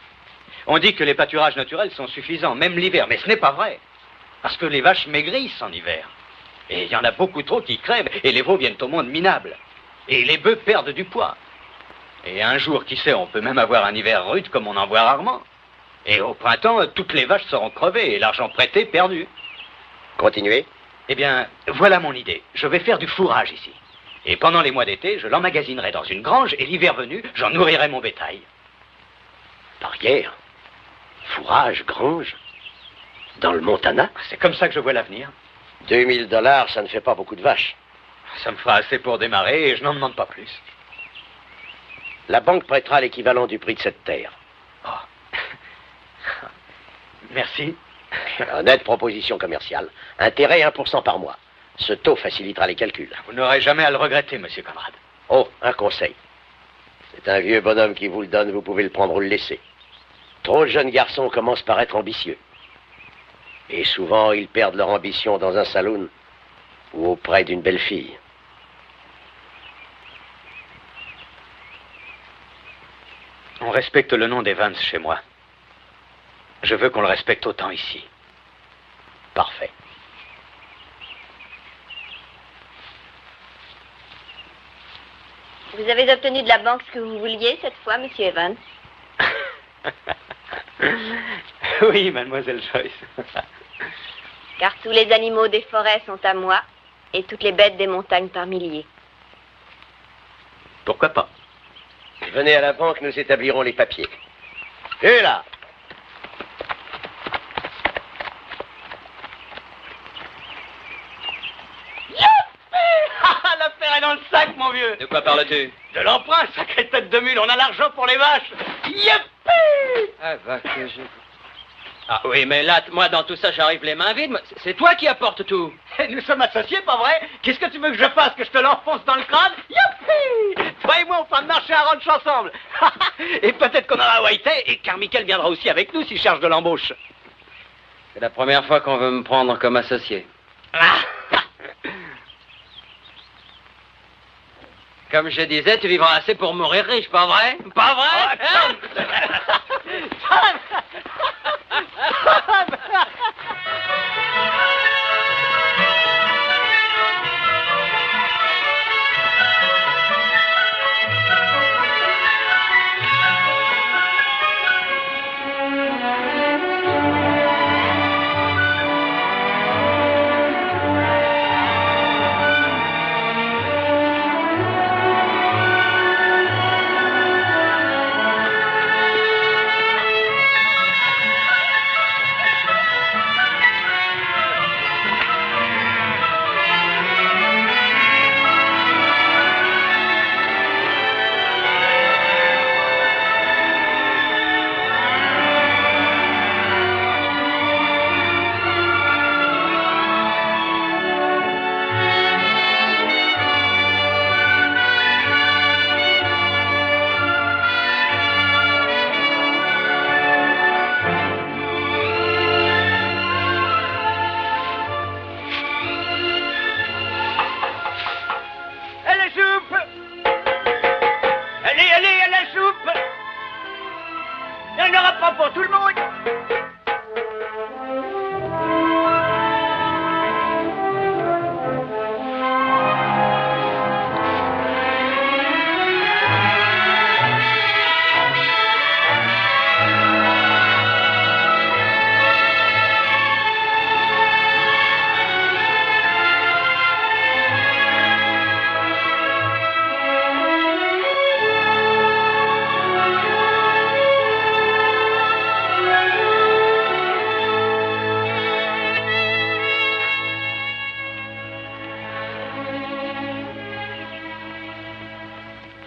On dit que les pâturages naturels sont suffisants, même l'hiver, mais ce n'est pas vrai. Parce que les vaches maigrissent en hiver. Et il y en a beaucoup trop qui crèvent, et les veaux viennent au monde minables. Et les bœufs perdent du poids. Et un jour, qui sait, on peut même avoir un hiver rude comme on en voit rarement. Et au printemps, toutes les vaches seront crevées et l'argent prêté perdu. Continuez. Eh bien, voilà mon idée. Je vais faire du fourrage ici. Et pendant les mois d'été, je l'emmagasinerai dans une grange et l'hiver venu, j'en nourrirai mon bétail. Barrière? Fourrage, grange? Dans le Montana? C'est comme ça que je vois l'avenir. $2000, ça ne fait pas beaucoup de vaches. Ça me fera assez pour démarrer et je n'en demande pas plus. La banque prêtera l'équivalent du prix de cette terre. Oh. Merci. Honnête proposition commerciale. Intérêt 1% par mois. Ce taux facilitera les calculs. Vous n'aurez jamais à le regretter, monsieur Conrad. Oh, un conseil. C'est un vieux bonhomme qui vous le donne, vous pouvez le prendre ou le laisser. Trop de jeunes garçons commencent par être ambitieux. Et souvent, ils perdent leur ambition dans un saloon ou auprès d'une belle fille. On respecte le nom d'Evans chez moi. Je veux qu'on le respecte autant ici. Parfait. Vous avez obtenu de la banque ce que vous vouliez cette fois, monsieur Evans? Oui, mademoiselle Joyce. Car tous les animaux des forêts sont à moi et toutes les bêtes des montagnes par milliers. Pourquoi pas? Venez à la banque, nous établirons les papiers. Et là! L'affaire est dans le sac, mon vieux. De quoi parles-tu? De l'emprunt, sacrée tête de mule. On a l'argent pour les vaches. Youpi! Ah, va que je... Ah oui, mais là, moi, dans tout ça, j'arrive les mains vides. C'est toi qui apportes tout. Nous sommes associés, pas vrai? Qu'est-ce que tu veux que je fasse? Que je te l'enfonce dans le crâne? Youpi! Toi et moi, on fera marcher à ranch ensemble. Et peut-être qu'on aura Whitey et Carmichael viendra aussi avec nous s'il cherche de l'embauche. C'est la première fois qu'on veut me prendre comme associé. Comme je disais, tu vivras assez pour mourir riche, pas vrai? Pas vrai?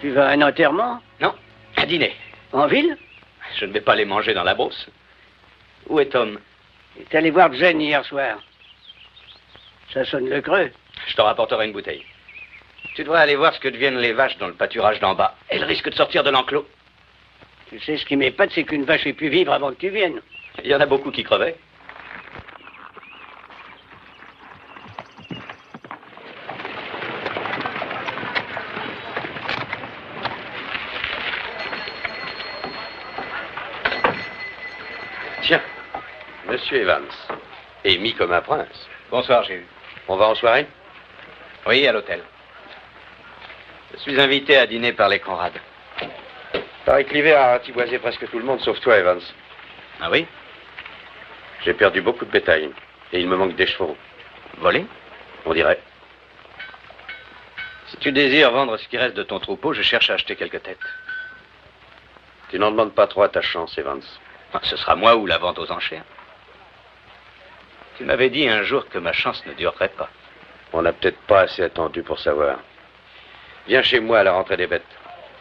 Tu vas à un enterrement? Non, un dîner. En ville? Je ne vais pas les manger dans la Beauce. Où est Tom? Il est allé voir Jane hier soir. Ça sonne le creux. Je te rapporterai une bouteille. Tu devrais aller voir ce que deviennent les vaches dans le pâturage d'en bas. Elles risquent de sortir de l'enclos. Tu sais, ce qui m'épate, c'est qu'une vache ait pu vivre avant que tu viennes. Il y en a beaucoup qui crevaient. Tiens, Monsieur Evans, émis comme un prince. Bonsoir, j'ai eu. On va en soirée? Oui, à l'hôtel. Je suis invité à dîner par les Conrad. Paraît que l'hiver a ratiboisé presque tout le monde, sauf toi, Evans. Ah oui? J'ai perdu beaucoup de bétail, et il me manque des chevaux. Volés? On dirait. Si tu désires vendre ce qui reste de ton troupeau, je cherche à acheter quelques têtes. Tu n'en demandes pas trop à ta chance, Evans. Ce sera moi ou la vente aux enchères. Tu m'avais dit un jour que ma chance ne durerait pas. On n'a peut-être pas assez attendu pour savoir. Viens chez moi à la rentrée des bêtes.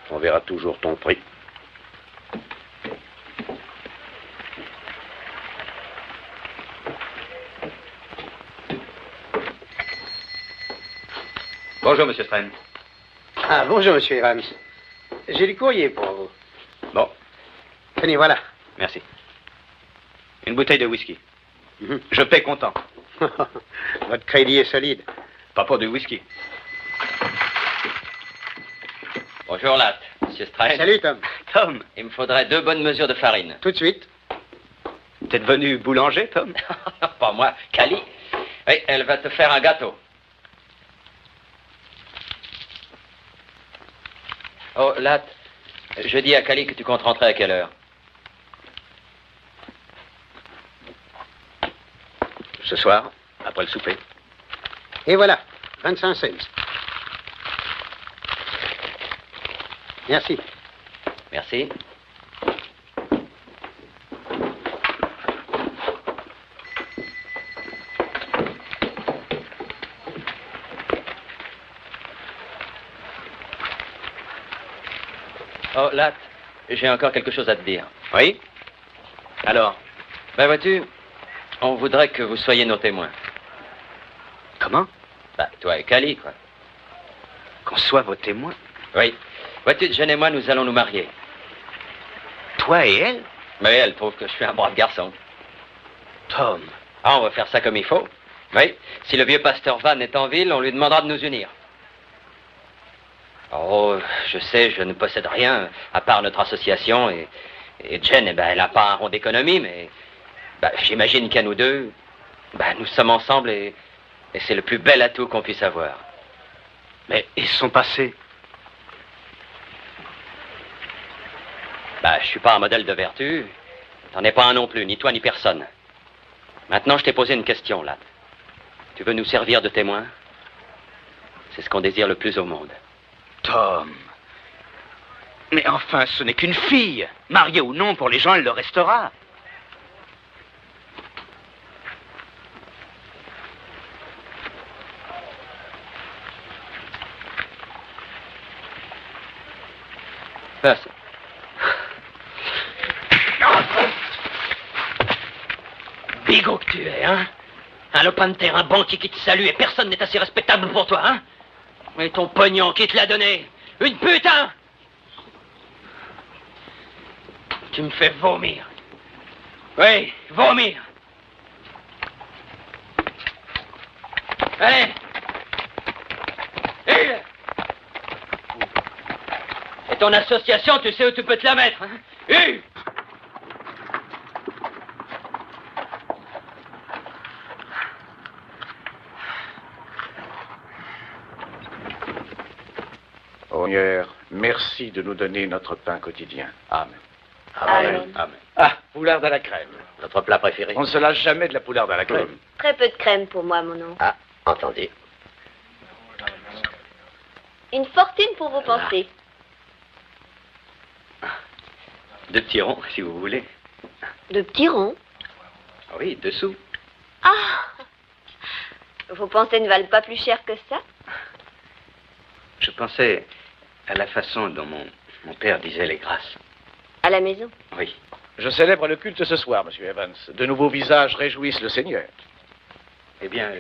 On verra toujours ton prix. Bonjour, Monsieur Strain. Ah, bonjour, Monsieur Evans. J'ai du courrier pour vous. Bon. Tenez, voilà. Merci. Une bouteille de whisky. Je paie comptant. Votre crédit est solide. Pas pour du whisky. Bonjour, Latte. Monsieur Strain. Salut, Tom. Tom. Il me faudrait 2 bonnes mesures de farine. Tout de suite. T'es devenu boulanger, Tom? Pas moi, Cali. Oui, elle va te faire un gâteau. Oh, Latte, je dis à Cali que tu comptes rentrer à quelle heure? Ce soir, après le souper. Et voilà, 25 cents. Merci. Merci. Oh, Latte, j'ai encore quelque chose à te dire. Oui? Alors? Ben, vois-tu, on voudrait que vous soyez nos témoins. Comment? Bah, toi et Cali, quoi. Qu'on soit vos témoins? Oui. Vois-tu, Jen et moi, nous allons nous marier. Toi et elle? Mais elle trouve que je suis un brave garçon. Tom. Ah, on va faire ça comme il faut. Oui. Si le vieux pasteur Van est en ville, on lui demandera de nous unir. Oh, je sais, je ne possède rien, à part notre association, et Jen, eh ben, elle n'a pas un rond d'économie, mais j'imagine qu'à nous deux, nous sommes ensemble, et c'est le plus bel atout qu'on puisse avoir. Mais et son passé? Je suis pas un modèle de vertu, t'en es pas un non plus, ni toi ni personne. Maintenant, je t'ai posé une question, là. Tu veux nous servir de témoin? C'est ce qu'on désire le plus au monde. Tom. Mais enfin, ce n'est qu'une fille. Mariée ou non, pour les gens, elle le restera. Passe. Bigot que tu es, hein? Un lopin de terre, un banquier qui te salue et personne n'est assez respectable pour toi, hein? Et ton pognon, qui te l'a donné? Une putain! Tu me fais vomir. Oui, vomir. Allez! Et ton association, tu sais où tu peux te la mettre, hein? Seigneur, merci de nous donner notre pain quotidien. Amen. Amen. Amen. Ah, poularde à la crème. Notre plat préféré. On ne se lasse jamais de la poularde à la crème. Très peu de crème pour moi, mon oncle. Ah, entendu. Une fortune pour vos pensées. 2 petits ronds, si vous voulez. De petits ronds? Oui, 2 sous. Ah! Vos pensées ne valent pas plus cher que ça? Je pensais à la façon dont mon père disait les grâces. À la maison? Oui. Je célèbre le culte ce soir, Monsieur Evans. De nouveaux visages réjouissent le Seigneur. Eh bien,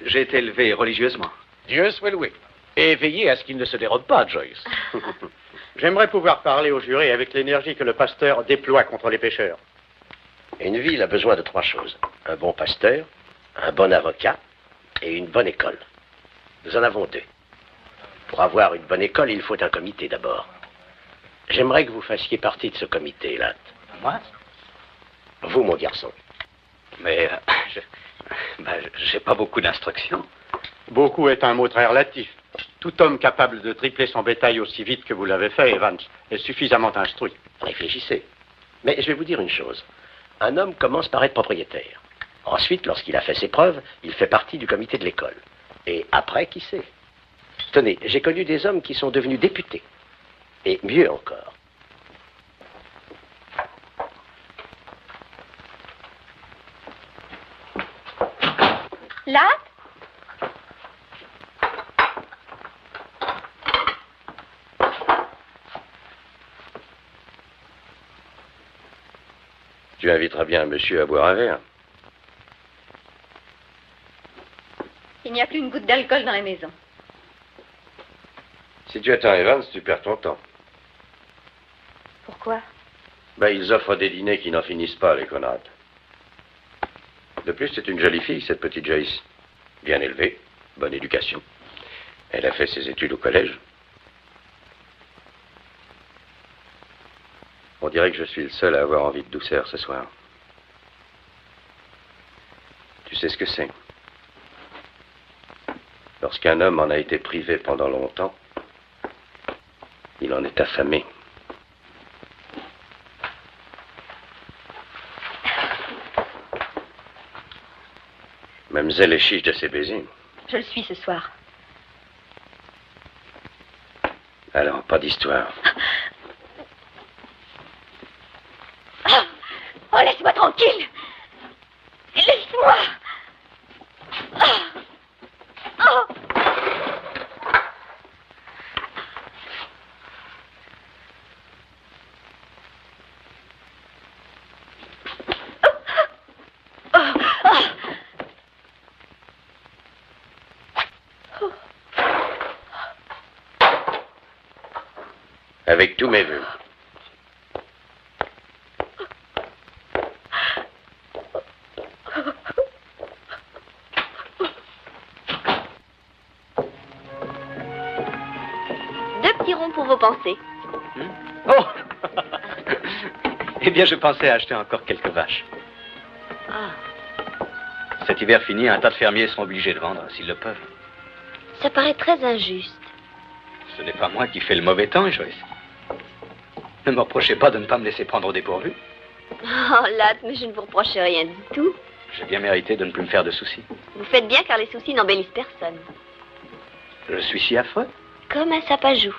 j'ai été élevé religieusement. Dieu soit loué. Et veillez à ce qu'il ne se dérobe pas, Joyce. J'aimerais pouvoir parler au juré avec l'énergie que le pasteur déploie contre les pécheurs. Une ville a besoin de 3 choses. Un bon pasteur, un bon avocat et une bonne école. Nous en avons 2. Pour avoir une bonne école, il faut un comité d'abord. J'aimerais que vous fassiez partie de ce comité, Latte. Moi? Vous, mon garçon. Mais j'ai pas beaucoup d'instructions. Beaucoup est un mot très relatif. Tout homme capable de tripler son bétail aussi vite que vous l'avez fait, Evans, est suffisamment instruit. Réfléchissez. Mais je vais vous dire une chose. Un homme commence par être propriétaire. Ensuite, lorsqu'il a fait ses preuves, il fait partie du comité de l'école. Et après, qui sait? Tenez, j'ai connu des hommes qui sont devenus députés. Et mieux encore. Là? Tu inviteras bien un monsieur à boire un verre. Il n'y a plus une goutte d'alcool dans la maison. Si tu attends Evans, tu perds ton temps. Pourquoi? Ils offrent des dîners qui n'en finissent pas, les Conrad. De plus, c'est une jolie fille, cette petite Joyce. Bien élevée, bonne éducation. Elle a fait ses études au collège. On dirait que je suis le seul à avoir envie de douceur ce soir. Tu sais ce que c'est? Lorsqu'un homme en a été privé pendant longtemps, il en est affamé. Mamselle est chiche de ses baisers. Je le suis ce soir. Alors, pas d'histoire. Oh, laisse-moi tranquille. Laisse-moi. Oh. Avec tous mes vœux. Pour vos pensées. Oh. Eh bien, je pensais acheter encore quelques vaches. Ah. Cet hiver fini, un tas de fermiers seront obligés de vendre, s'ils le peuvent. Ça paraît très injuste. Ce n'est pas moi qui fais le mauvais temps, Joyce. Ne me reprochez pas de ne pas me laisser prendre au dépourvu. Oh, Latte, mais je ne vous reproche rien du tout. J'ai bien mérité de ne plus me faire de soucis. Vous faites bien car les soucis n'embellissent personne. Je suis si affreux. Comme un sapajou.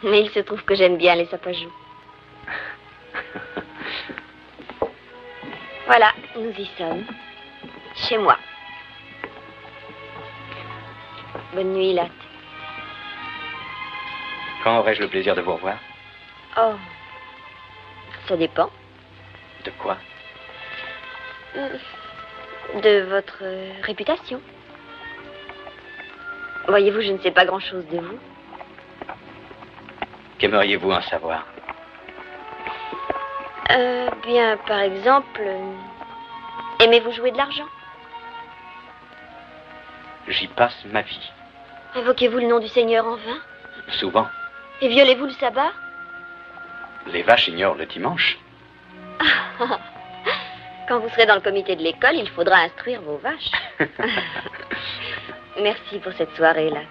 Mais il se trouve que j'aime bien les sapajous. Voilà, nous y sommes. Chez moi. Bonne nuit, Latte. Quand aurai-je le plaisir de vous revoir? Oh, ça dépend. De quoi? De votre réputation. Voyez-vous, je ne sais pas grand-chose de vous. Qu'aimeriez-vous en savoir? Bien, par exemple, aimez-vous jouer de l'argent? J'y passe ma vie. Invoquez-vous le nom du Seigneur en vain? Souvent. Et violez-vous le sabbat? Les vaches ignorent le dimanche. Quand vous serez dans le comité de l'école, il faudra instruire vos vaches. Merci pour cette soirée, Latte.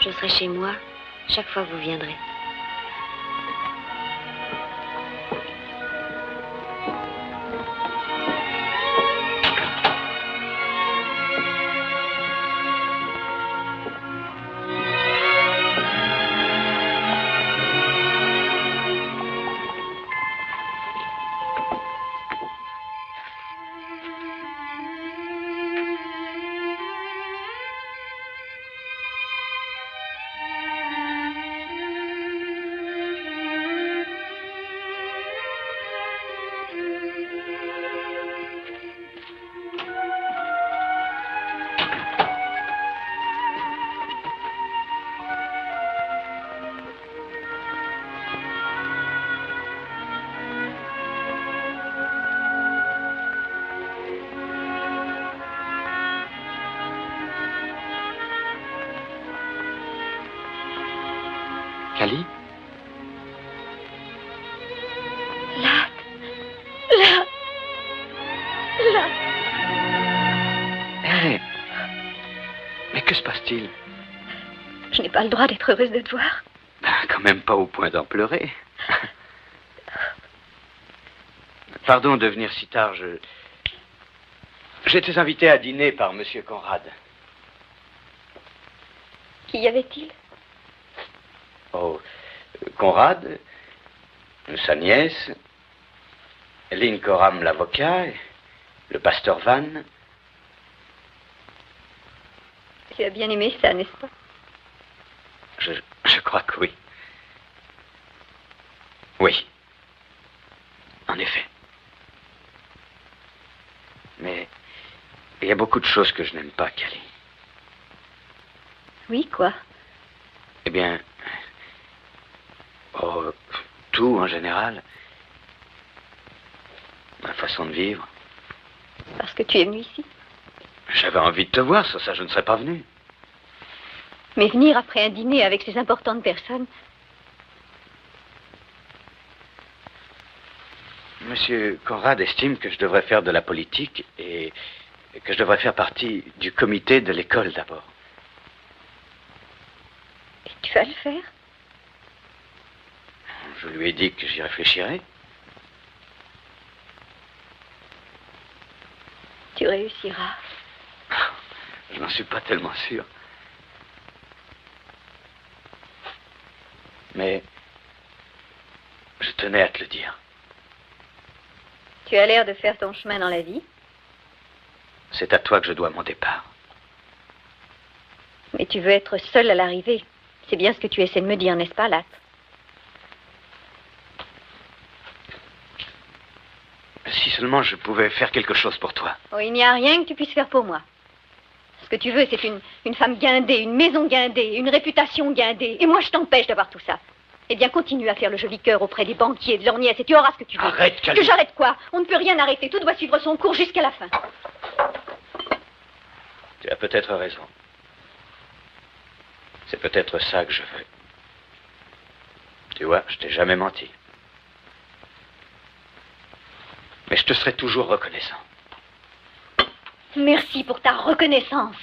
Je serai chez moi chaque fois que vous viendrez. Cali? Hé! Mais que se passe-t-il? Je n'ai pas le droit d'être heureuse de te voir. Ben, quand même pas au point d'en pleurer. Pardon de venir si tard, j'étais invité à dîner par Monsieur Conrad. Qui y avait-il? Oh, Conrad, sa nièce, Lynn Coram, l'avocat, le pasteur Van. Tu as bien aimé ça, n'est-ce pas? Je crois que oui. Oui. En effet. Mais il y a beaucoup de choses que je n'aime pas, Cali. Oui, quoi? Eh bien, tout en général. Ma façon de vivre. Parce que tu es venu ici? J'avais envie de te voir, sans ça je ne serais pas venu. Mais venir après un dîner avec ces importantes personnes... Monsieur Conrad estime que je devrais faire de la politique et que je devrais faire partie du comité de l'école d'abord. Et tu vas le faire? Je lui ai dit que j'y réfléchirais. Tu réussiras. Je n'en suis pas tellement sûr. Mais je tenais à te le dire. Tu as l'air de faire ton chemin dans la vie. C'est à toi que je dois mon départ. Mais tu veux être seul à l'arrivée. C'est bien ce que tu essaies de me dire, n'est-ce pas, Latte? Si seulement je pouvais faire quelque chose pour toi. Oh, il n'y a rien que tu puisses faire pour moi. Ce que tu veux, c'est une femme guindée, une maison guindée, une réputation guindée. Et moi, je t'empêche d'avoir tout ça. Eh bien, continue à faire le joli cœur auprès des banquiers, de leurs nièces, et tu auras ce que tu veux. Arrête, Cali. Que j'arrête quoi? On ne peut rien arrêter. Tout doit suivre son cours jusqu'à la fin. Tu as peut-être raison. C'est peut-être ça que je veux. Tu vois, je t'ai jamais menti. Mais je te serai toujours reconnaissant. Merci pour ta reconnaissance.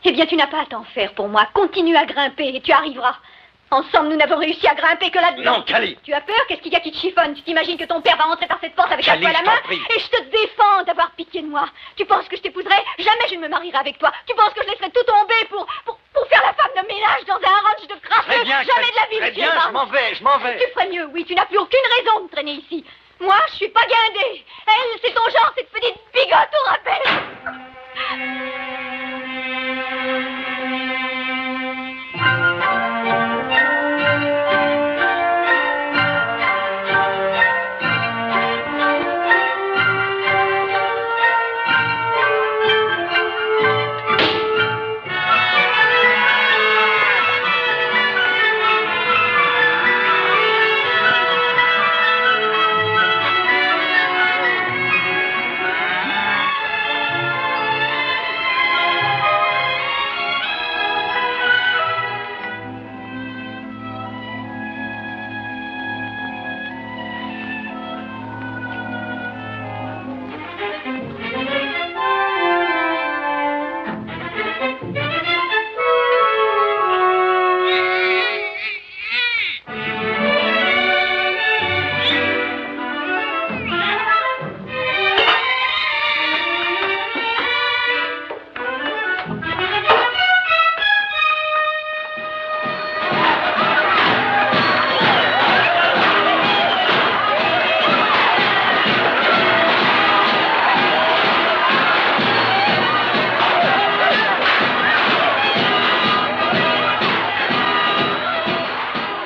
Eh bien, tu n'as pas à t'en faire pour moi. Continue à grimper et tu arriveras. Ensemble, nous n'avons réussi à grimper que là-dedans. Non, Cali. Tu as peur? Qu'est-ce qu'il y a qui te chiffonne? Tu t'imagines que ton père va entrer par cette porte avec un Cali, poing à la je t'en main? prie. Et je te défends d'avoir pitié de moi. Tu penses que je t'épouserai? Jamais je ne me marierai avec toi. Tu penses que je laisserai tout tomber pour faire la femme de ménage dans un ranch de crasseux? Très bien, Jamais de la vie, très monsieur bien, Barnes. je m'en vais. Tu ferais mieux, oui. Tu n'as plus aucune raison de traîner ici. Moi, je suis pas guindée. Elle, c'est ton genre, cette petite bigote au rappel.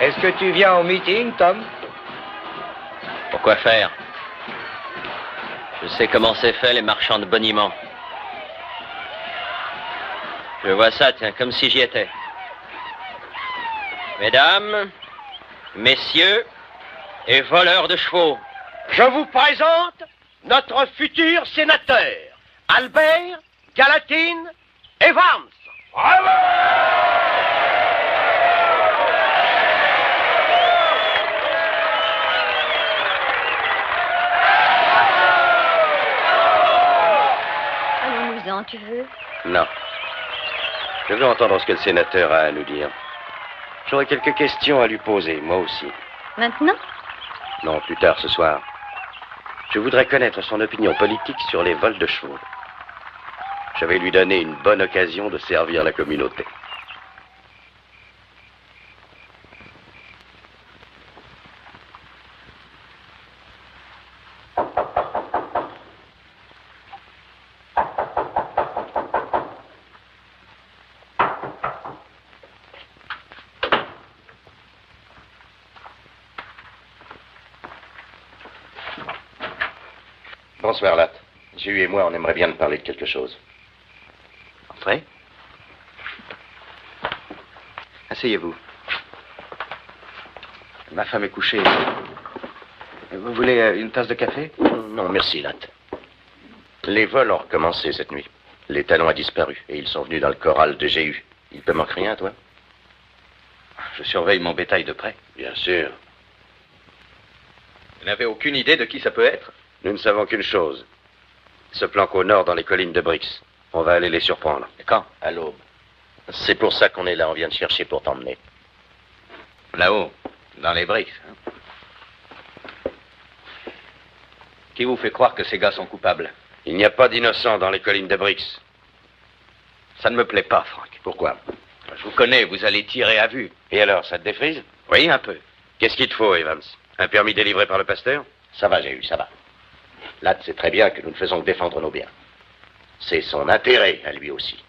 Est-ce que tu viens au meeting, Tom? Pourquoi faire? Je sais comment c'est fait, les marchands de boniment. Je vois ça, tiens, comme si j'y étais. Mesdames, messieurs et voleurs de chevaux. Je vous présente notre futur sénateur, Albert Gallatin Evans. Bravo! Allons-nous-en, tu veux? Non. Je veux entendre ce que le sénateur a à nous dire. J'aurais quelques questions à lui poser, moi aussi. Maintenant? Non, plus tard ce soir. Je voudrais connaître son opinion politique sur les vols de chevaux. Je vais lui donner une bonne occasion de servir la communauté. Bonsoir, Latte. Jules et moi, on aimerait bien te parler de quelque chose. Entrez. Asseyez-vous. Ma femme est couchée. Vous voulez une tasse de café? Non, merci, Latte. Les vols ont recommencé cette nuit. L'étalon a disparu et ils sont venus dans le corral de Jéhu. Il te manque rien, toi? Je surveille mon bétail de près. Bien sûr. Vous n'avez aucune idée de qui ça peut être? Nous ne savons qu'une chose. Ils se planquent au nord dans les collines de Brix. On va aller les surprendre. Et quand? À l'aube. C'est pour ça qu'on est là. On vient de chercher pour t'emmener. Là-haut, dans les Brix. Hein? Qui vous fait croire que ces gars sont coupables? Il n'y a pas d'innocents dans les collines de Brix. Ça ne me plaît pas, Franck. Pourquoi? Je vous connais, vous allez tirer à vue. Et alors, ça te défrise? Oui, un peu. Qu'est-ce qu'il te faut, Evans? Un permis délivré par le pasteur? Ça va, Jéhu, ça va. Ladd sait très bien que nous ne faisons que défendre nos biens. C'est son intérêt à lui aussi.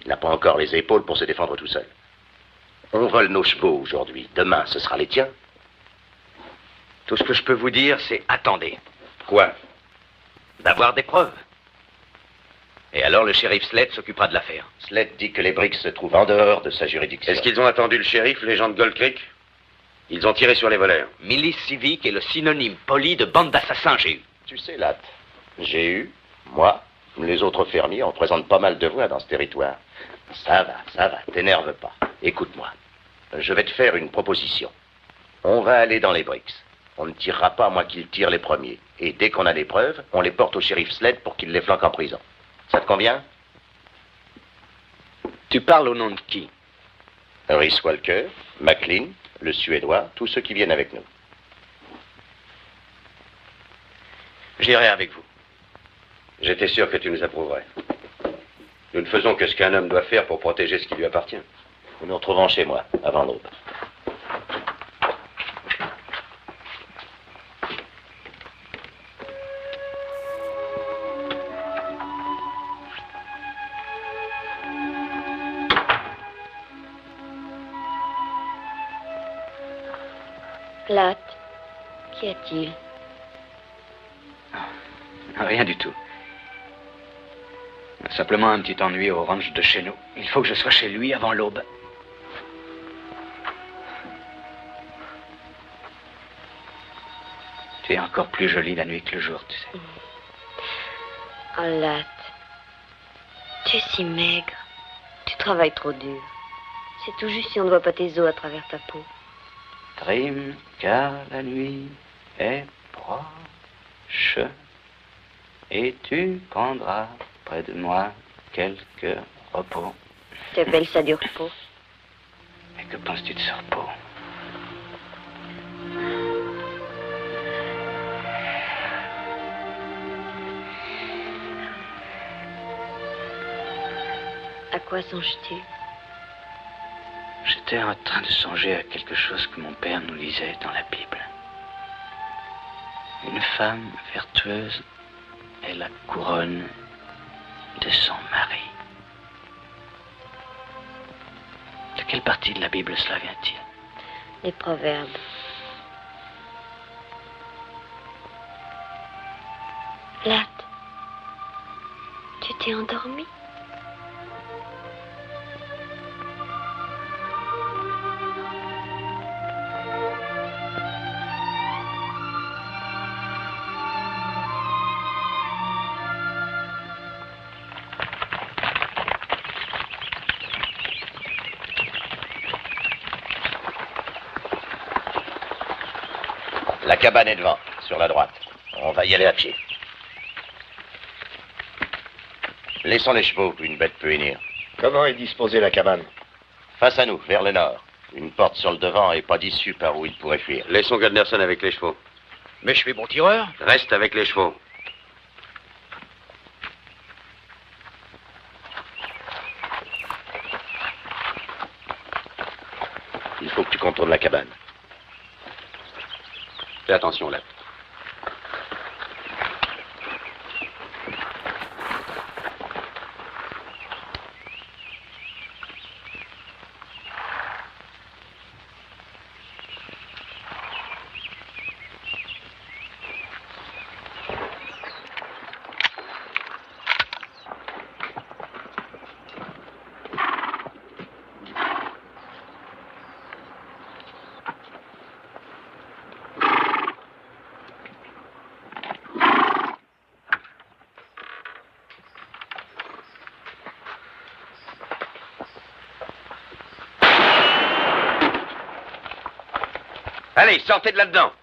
Il n'a pas encore les épaules pour se défendre tout seul. On vole nos chevaux aujourd'hui. Demain, ce sera les tiens. Tout ce que je peux vous dire, c'est attendez. Quoi? D'avoir des preuves. Et alors le shérif Sled s'occupera de l'affaire. Sled dit que les Brix se trouvent en dehors de sa juridiction. Est-ce qu'ils ont attendu le shérif, les gens de Gold Creek? Ils ont tiré sur les voleurs. Milice civique est le synonyme poli de bande d'assassins, Jéhu. Tu sais, Ladd, Jéhu, moi, les autres fermiers, on présente pas mal de voix dans ce territoire. Ça va, t'énerve pas. Écoute-moi, je vais te faire une proposition. On va aller dans les Brix. On ne tirera pas à moins qu'ils tirent les premiers. Et dès qu'on a des preuves, on les porte au shérif Sled pour qu'il les flanque en prison. Ça te convient? Tu parles au nom de qui? Rhys Walker, McLean, le Suédois, tous ceux qui viennent avec nous. J'irai avec vous. J'étais sûr que tu nous approuverais. Nous ne faisons que ce qu'un homme doit faire pour protéger ce qui lui appartient. Nous nous retrouvons chez moi, avant l'aube. Ladd, qu'y a-t-il? Rien du tout. Simplement un petit ennui au ranch de chez nous. Il faut que je sois chez lui avant l'aube. Tu es encore plus jolie la nuit que le jour, tu sais. Oh, Ladd, tu es si maigre. Tu travailles trop dur. C'est tout juste si on ne voit pas tes os à travers ta peau. Trime, car la nuit est proche, et tu prendras près de moi quelques repos. Tu appelles ça du repos? Et que penses-tu de ce repos? À quoi songes-tu? J'étais en train de songer à quelque chose que mon père nous lisait dans la Bible. Une femme vertueuse est la couronne de son mari. De quelle partie de la Bible cela vient-il? Les proverbes. Ladd, tu t'es endormi? La cabane est devant, sur la droite. On va y aller à pied. Laissons les chevaux, une bête peut venir. Comment est disposée la cabane? Face à nous, vers le nord. Une porte sur le devant et pas d'issue par où il pourrait fuir. Laissons Gunderson avec les chevaux. Mais je suis bon tireur. Reste avec les chevaux. Il faut que tu contournes la cabane. Fais attention, là. Allez, sortez de là-dedans.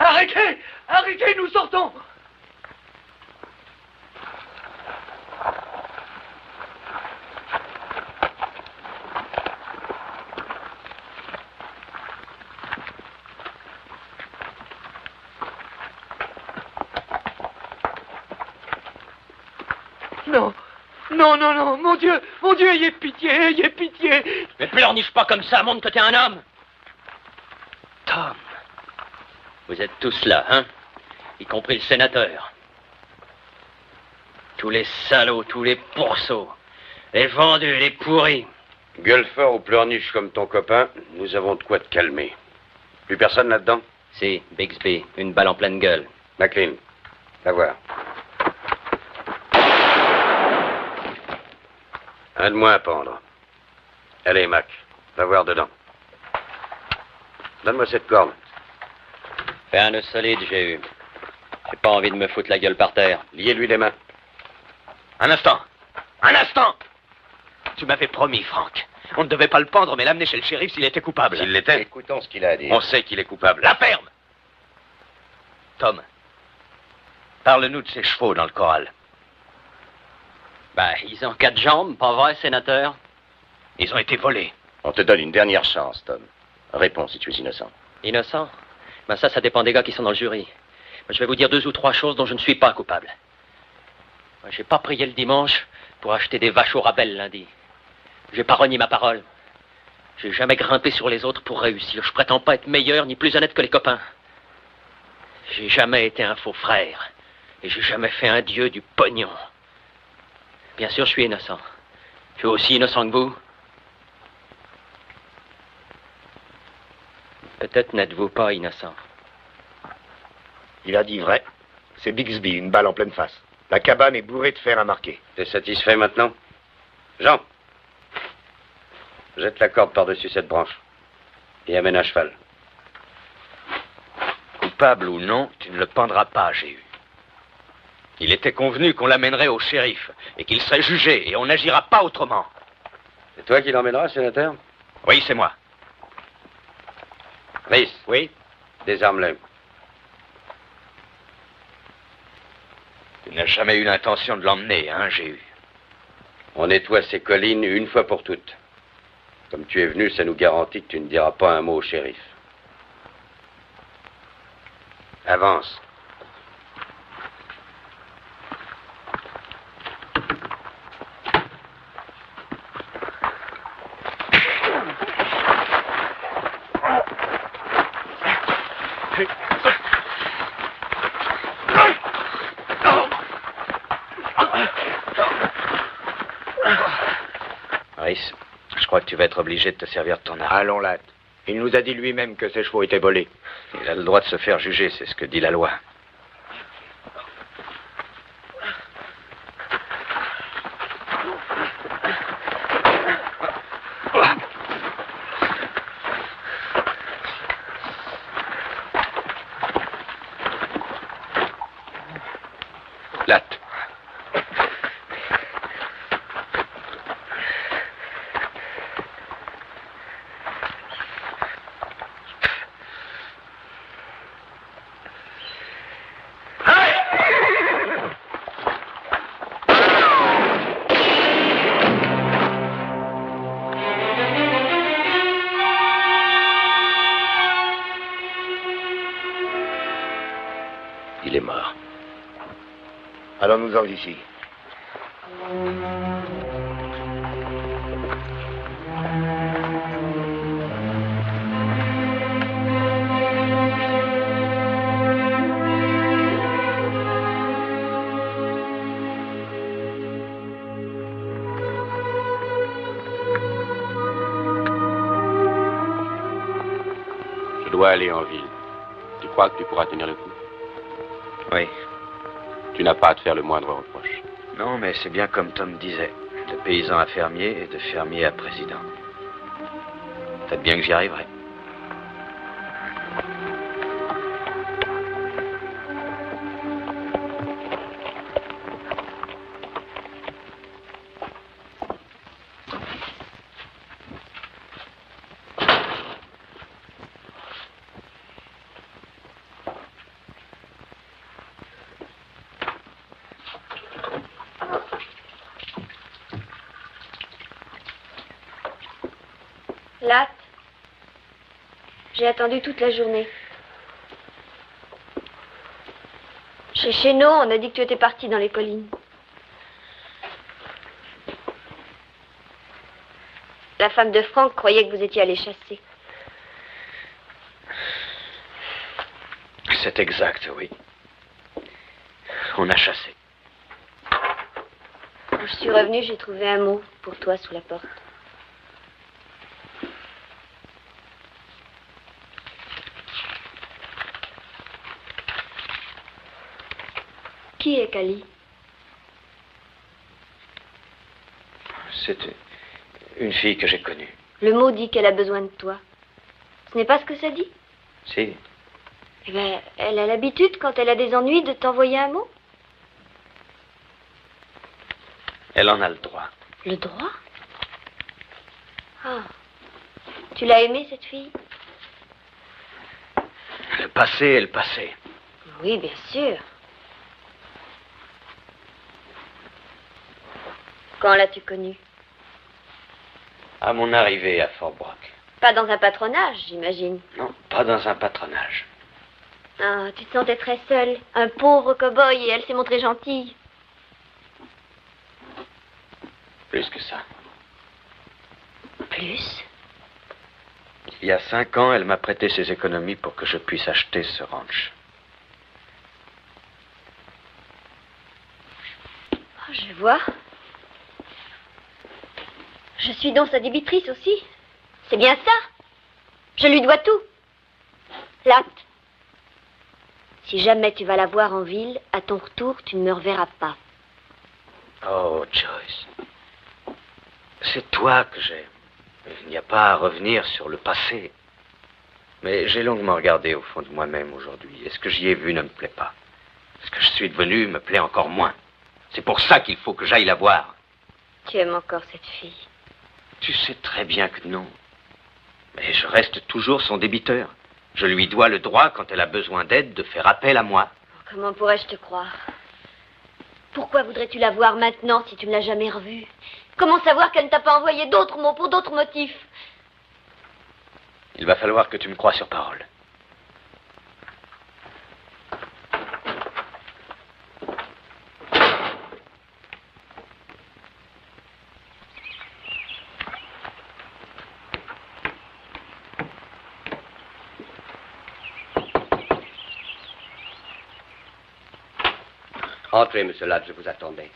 Arrêtez! Arrêtez, nous sortons! Non, non, non, non, mon Dieu, ayez pitié, ayez pitié! Mais pleurniche pas comme ça, montre que t'es un homme! Tom, vous êtes tous là, hein? Y compris le sénateur. Tous les salauds, tous les pourceaux, les vendus, les pourris. Gueule fort ou pleurniche comme ton copain, nous avons de quoi te calmer. Plus personne là-dedans? Si, Bixby, une balle en pleine gueule. McLean, va voir. Un de moins à pendre. Allez, Mac, va voir dedans. Donne-moi cette corde. Fais un nœud solide, j'ai eu. J'ai pas envie de me foutre la gueule par terre. Liez-lui les mains. Un instant! Un instant! Tu m'avais promis, Frank. On ne devait pas le pendre, mais l'amener chez le shérif s'il était coupable. S'il l'était, Écoutons ce qu'il a à dire. on sait qu'il est coupable. La ferme! Tom, parle-nous de ces chevaux dans le corral. Ben, ils ont 4 jambes, pas vrai, sénateur? Ils ont été volés. On te donne une dernière chance, Tom. Réponds si tu es innocent. Innocent? Ben ça dépend des gars qui sont dans le jury. Ben, je vais vous dire 2 ou 3 choses dont je ne suis pas coupable. Ben, j'ai pas prié le dimanche pour acheter des vaches au rabais le lundi. J'ai pas renié ma parole. J'ai jamais grimpé sur les autres pour réussir. Je prétends pas être meilleur ni plus honnête que les copains. J'ai jamais été un faux frère. Et j'ai jamais fait un dieu du pognon. Bien sûr, je suis innocent. Je suis aussi innocent que vous. Peut-être n'êtes-vous pas innocent. Il a dit vrai. C'est Bixby, une balle en pleine face. La cabane est bourrée de fer à marquer. T'es satisfait maintenant? Jean, jette la corde par-dessus cette branche et amène un cheval. Coupable ou non, tu ne le pendras pas, j'ai eu. Il était convenu qu'on l'amènerait au shérif et qu'il serait jugé et on n'agira pas autrement. C'est toi qui l'emmèneras, sénateur? Oui, c'est moi. Rhys. Oui? Désarme-le. Tu n'as jamais eu l'intention de l'emmener, hein, j'ai eu. On nettoie ces collines une fois pour toutes. Comme tu es venu, ça nous garantit que tu ne diras pas un mot au shérif. Avance. Rhys, je crois que tu vas être obligé de te servir de ton arme. Allons, Latt. Il nous a dit lui-même que ses chevaux étaient volés. Il a le droit de se faire juger, c'est ce que dit la loi. Latt. Il est mort. Allons-nous-en d'ici. aller en ville. Tu crois que tu pourras tenir le coup? Oui. Tu n'as pas à te faire le moindre reproche. Non, mais c'est bien comme Tom disait. De paysan à fermier et de fermier à président. Peut-être bien que j'y arriverai. Latte, j'ai attendu toute la journée. Chez Chénaud, on a dit que tu étais parti dans les collines. La femme de Franck croyait que vous étiez allé chasser. C'est exact, oui. On a chassé. Quand je suis revenue, j'ai trouvé un mot pour toi sous la porte. Qui est Cali? C'est une fille que j'ai connue. Le mot dit qu'elle a besoin de toi. Ce n'est pas ce que ça dit? Si. Eh bien, elle a l'habitude, quand elle a des ennuis, de t'envoyer un mot. Elle en a le droit. Le droit? Ah. Tu l'as aimée, cette fille? Le passé est le passé. Oui, bien sûr. Quand l'as-tu connue? À mon arrivée à Fort Brock. Pas dans un patronage, j'imagine. Non, pas dans un patronage. Ah, tu te sentais très seule. Un pauvre cow-boy et elle s'est montrée gentille. Plus que ça. Plus? Il y a 5 ans, elle m'a prêté ses économies pour que je puisse acheter ce ranch. Oh, je vois. Je suis donc sa débitrice aussi. C'est bien ça. Je lui dois tout. Latte. Si jamais tu vas la voir en ville, à ton retour, tu ne me reverras pas. Oh, Joyce. C'est toi que j'aime. Il n'y a pas à revenir sur le passé. Mais j'ai longuement regardé au fond de moi-même aujourd'hui. Et ce que j'y ai vu ne me plaît pas. Ce que je suis devenu me plaît encore moins. C'est pour ça qu'il faut que j'aille la voir. Tu aimes encore cette fille? Tu sais très bien que non. Mais je reste toujours son débiteur. Je lui dois le droit, quand elle a besoin d'aide, de faire appel à moi. Comment pourrais-je te croire? Pourquoi voudrais-tu la voir maintenant si tu ne l'as jamais revue? Comment savoir qu'elle ne t'a pas envoyé d'autres mots pour d'autres motifs? Il va falloir que tu me croies sur parole. Entrez, monsieur Ladd, je vous attendais.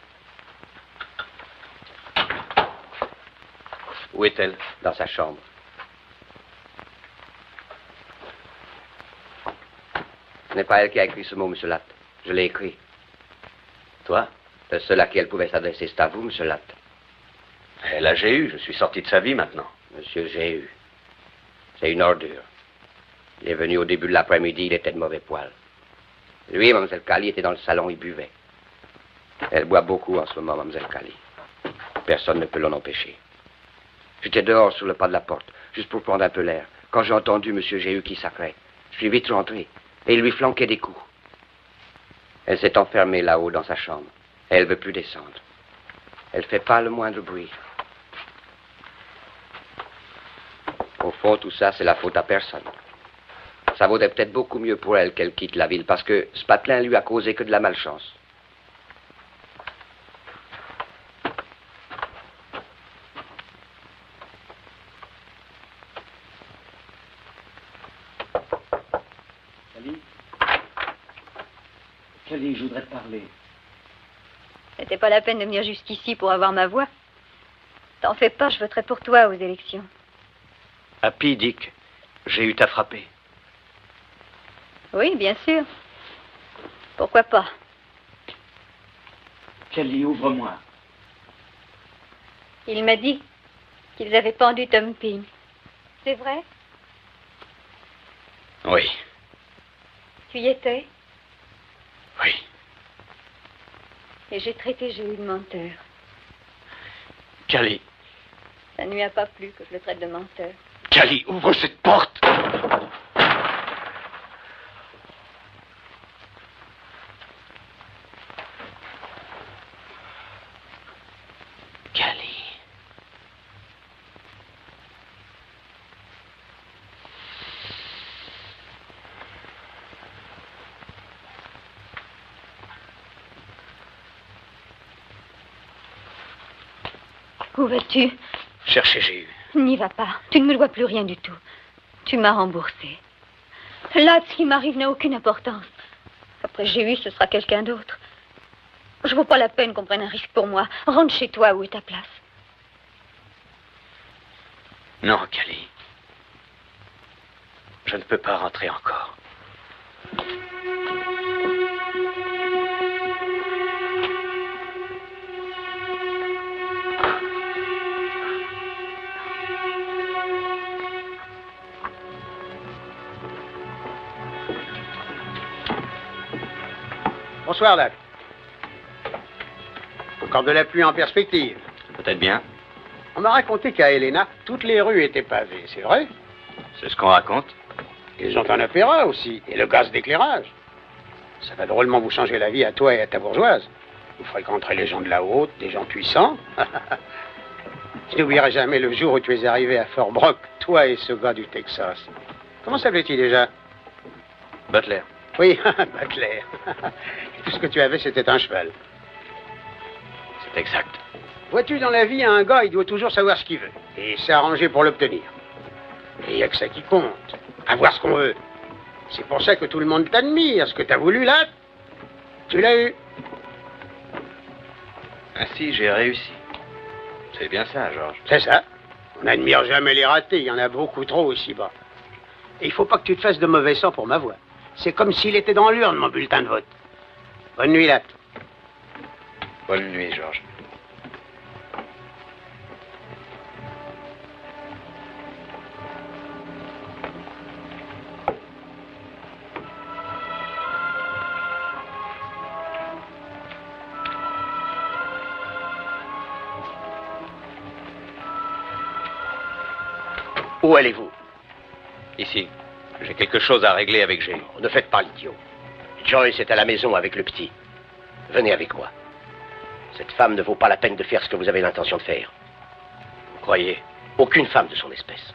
Où est-elle? Dans sa chambre. Ce n'est pas elle qui a écrit ce mot, monsieur Ladd. Je l'ai écrit. Toi? Le seul à qui elle pouvait s'adresser, c'est à vous, monsieur Ladd. Elle a Jéhu. Je suis sorti de sa vie maintenant. Monsieur Jéhu. C'est une ordure. Il est venu au début de l'après-midi, il était de mauvais poil. Lui et Mme Cali étaient dans le salon, ils buvaient. Elle boit beaucoup en ce moment, Mme Cali. Personne ne peut l'en empêcher. J'étais dehors sur le pas de la porte, juste pour prendre un peu l'air, quand j'ai entendu M. Jéhu qui sacrait. Je suis vite rentré, et il lui flanquait des coups. Elle s'est enfermée là-haut dans sa chambre, et elle ne veut plus descendre. Elle ne fait pas le moindre bruit. Au fond, tout ça, c'est la faute à personne. Ça vaudrait peut-être beaucoup mieux pour elle qu'elle quitte la ville, parce que ce patelin lui a causé que de la malchance. Cali, je voudrais te parler. C'était pas la peine de venir jusqu'ici pour avoir ma voix. T'en fais pas, je voterai pour toi aux élections. Happy, Dick, Jéhu t'a frappé. Oui, bien sûr. Pourquoi pas? Kelly, ouvre-moi. Il m'a dit qu'ils avaient pendu Tom Ping. C'est vrai? Oui. Tu y étais? Oui. Et j'ai traité Jules de menteur. Kelly. Ça ne lui a pas plu que je le traite de menteur. Kelly, ouvre cette porte. Kelly. Où vas-tu? Cherchez Jéhu. N'y va pas. Tu ne me dois plus rien du tout. Tu m'as remboursé. Là, ce qui m'arrive n'a aucune importance. Après j'ai eu, ce sera quelqu'un d'autre. Je vaux pas la peine qu'on prenne un risque pour moi. Rentre chez toi, où est ta place? Non, Kelly. Je ne peux pas rentrer encore. Bonsoir, Lac. Encore de la pluie en perspective. Peut-être bien. On m'a raconté qu'à Helena, toutes les rues étaient pavées, c'est vrai? C'est ce qu'on raconte. Ils ont un opéra aussi, et le gaz d'éclairage. Ça va drôlement vous changer la vie à toi et à ta bourgeoise. Vous fréquenterez les gens de la haute, des gens puissants. Je n'oublierai jamais le jour où tu es arrivé à Fort Brock, toi et ce gars du Texas. Comment s'appelait-il déjà? Butler. Oui, Butler. Tout ce que tu avais, c'était un cheval. C'est exact. Vois-tu, dans la vie, un gars, il doit toujours savoir ce qu'il veut. Et s'arranger pour l'obtenir. Et il n'y a que ça qui compte. Avoir ce qu'on veut. C'est pour ça que tout le monde t'admire. Ce que tu as voulu, là, tu l'as eu. Ainsi, j'ai réussi. C'est bien ça, Georges. C'est ça. On n'admire jamais les ratés. Il y en a beaucoup trop ici-bas. Et il faut pas que tu te fasses de mauvais sang pour ma voix. C'est comme s'il était dans l'urne, mon bulletin de vote. Bonne nuit, Latte. Bonne nuit, Georges. Où allez-vous? Ici. J'ai quelque chose à régler avec Jéhu. Ne faites pas l'idiot. Joyce est à la maison avec le petit. Venez avec moi. Cette femme ne vaut pas la peine de faire ce que vous avez l'intention de faire. Vous croyez? Aucune femme de son espèce.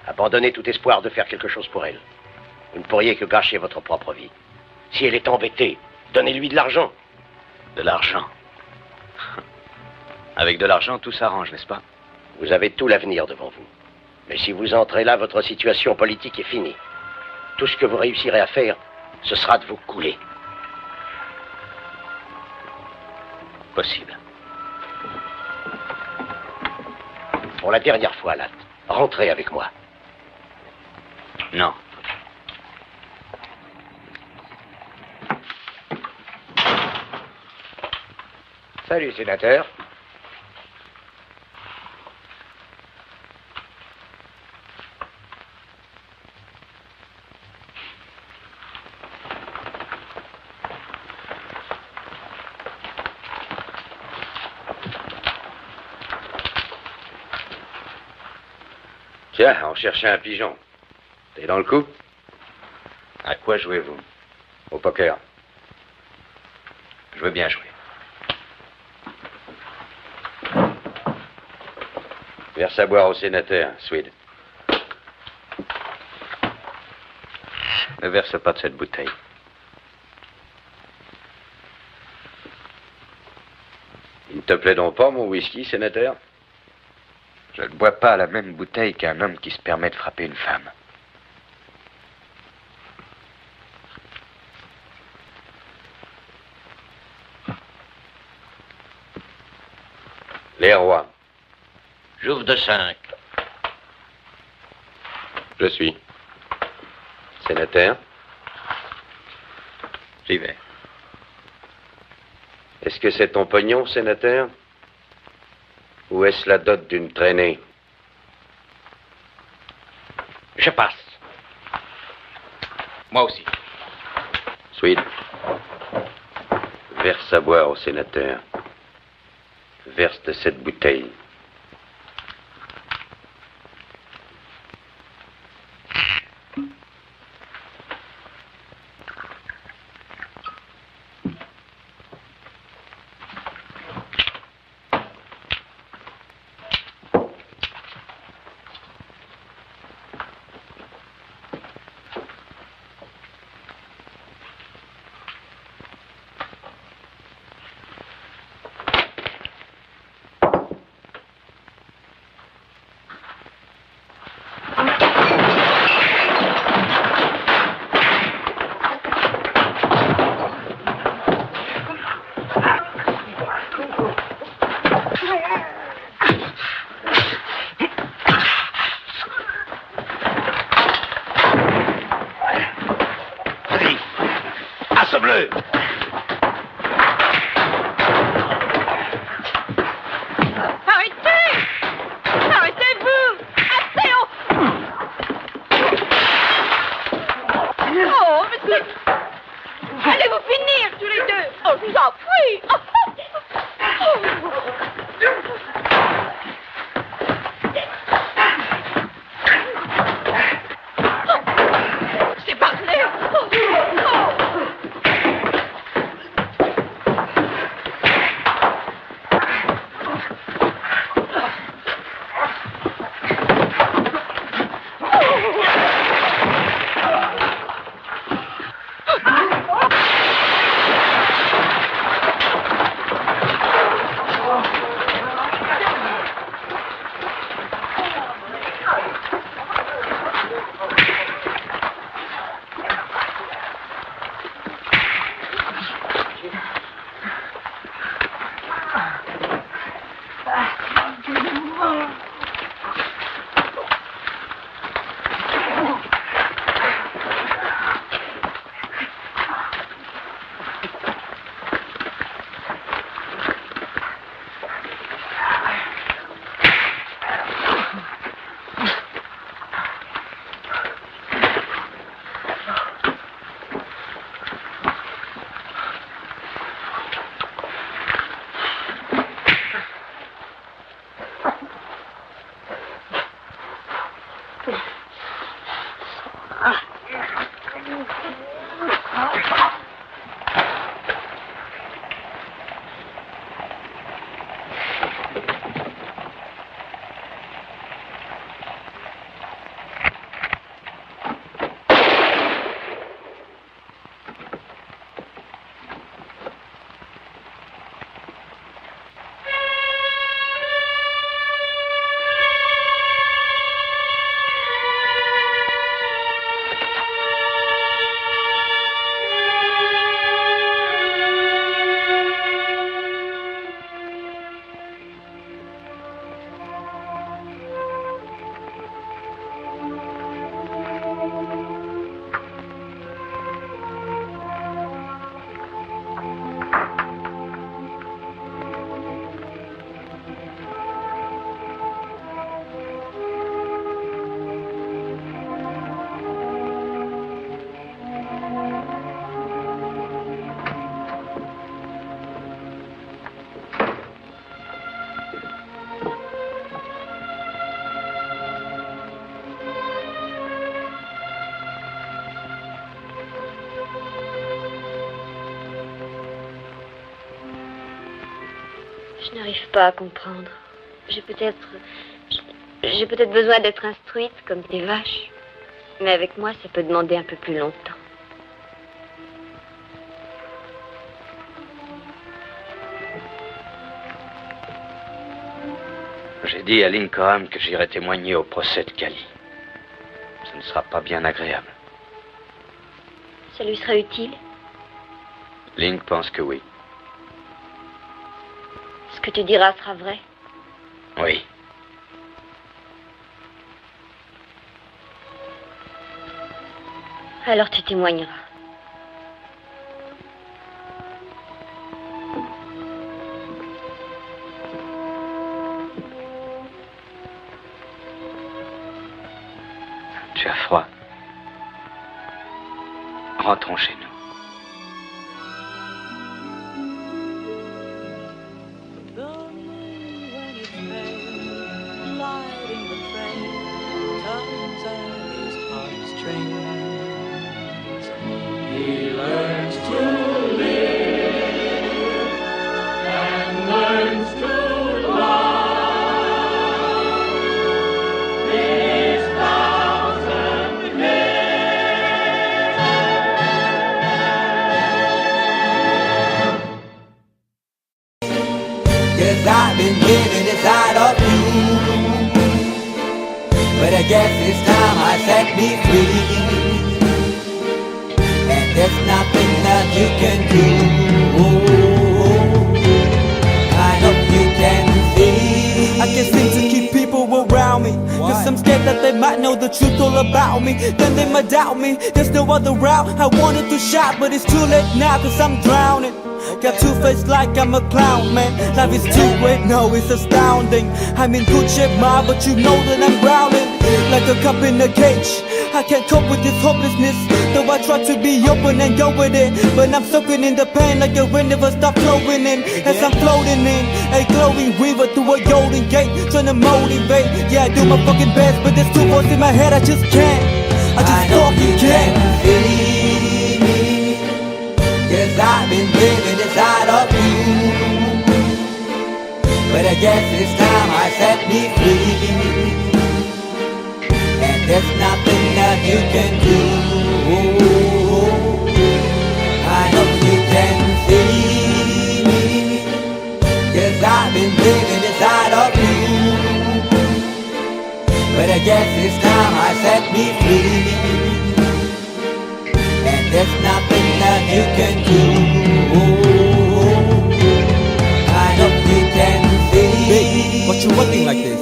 Abandonnez tout espoir de faire quelque chose pour elle. Vous ne pourriez que gâcher votre propre vie. Si elle est embêtée, donnez-lui de l'argent. De l'argent. Avec de l'argent, tout s'arrange, n'est-ce pas? Vous avez tout l'avenir devant vous. Mais si vous entrez là, votre situation politique est finie. Tout ce que vous réussirez à faire, ce sera de vous couler. Possible. Pour la dernière fois, Latte, rentrez avec moi. Non. Salut, sénateur. Tiens, on cherchait un pigeon. T'es dans le coup? À quoi jouez-vous? Au poker. Je veux bien jouer. Verse à boire au sénateur, Swede. Ne verse pas de cette bouteille. Il ne te plaît donc pas, mon whisky, sénateur? Je ne bois pas à la même bouteille qu'un homme qui se permet de frapper une femme. Les rois. J'ouvre de 5. Je suis. Sénateur. J'y vais. Est-ce que c'est ton pognon, sénateur? Ou est-ce la dot d'une traînée? Je passe. Moi aussi. Swede, verse à boire au sénateur. Verse de cette bouteille. Assomme-le! Arrêtez! Arrêtez-vous! Assez! Oh, mais c'est... Allez vous finir, tous les deux! Oh, je vous en prie! C'est parlé! Je n'arrive pas à comprendre. J'ai peut-être besoin d'être instruite comme des vaches. Mais avec moi, ça peut demander un peu plus longtemps. J'ai dit à Lincoln que j'irai témoigner au procès de Cali. Ce ne sera pas bien agréable. Ça lui sera utile? Link pense que oui. Ce que tu diras sera vrai? Oui. Alors tu témoigneras. Tu as froid. Rentrons chez nous. He learns to live and learns to love these 1,000 years. Yes, I've been living inside of you, but I guess this time I set me free. There's nothing that you can do. I hope you can see. I can't seem to keep people around me, cause I'm scared that they might know the truth all about me. Then they might doubt me. There's no other route. I wanted to shout, but it's too late now, cause I'm drowning. Got two-faced like I'm a clown, man. Life is too great, no, it's astounding. I'm in good shape, ma, but you know that I'm drowning like a cup in a cage. I can't cope with this hopelessness, though I try to be open and go with it. But I'm soaking in the pain like the wind never stop flowing in. As I'm floating in a glowing river through a golden gate, trying to motivate. Yeah, I do my fucking best, but there's two voices in my head, I just can't. I just fucking can't. Yes, I've been living inside of you, but I guess this time I set me free. And there's nothing that you can do. I hope you can see me. Yes, I've been living inside of you, but I guess this time I set me free. And there's nothing that you can do. I hope you can see. Babe, what you looking like this?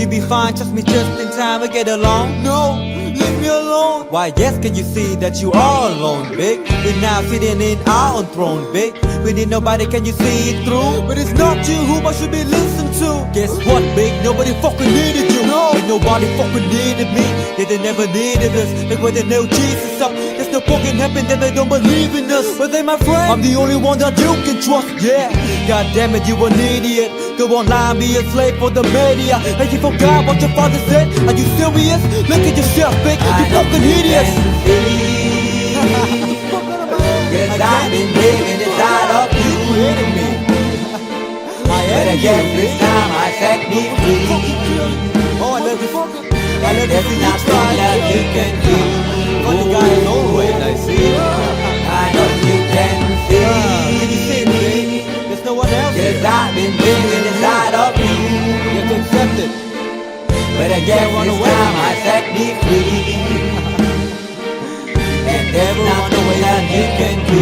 You be fine, trust me, just in time we get along. No, leave me alone. Why, yes, can you see that you are alone, big? We're now sitting in our own throne, big. We need nobody, can you see it through? But it's not you who I should be listening to. Guess what, big? Nobody fucking needed you. No, and nobody fucking needed me. Yeah, they never needed us. Like when they nailed Jesus up, there's no fucking heaven that they don't believe in us. But they my friend, I'm the only one that you can trust. Yeah, god damn it, you an idiot. Go online, be a slave for the media. Like you forgot what your father said. Are you serious? Look at yourself, big. You fucking idiots. Yes, I've been living inside of you, but I guess this time I set me free. Oh, I love this. And there's nothing that you can do. Fucking guy is always, I see. I know you can see. Can you see me? There's no one else. Yes, I've been living inside of you. You have to accept it. But I guess this time I set me free. And there's nothing that you can do.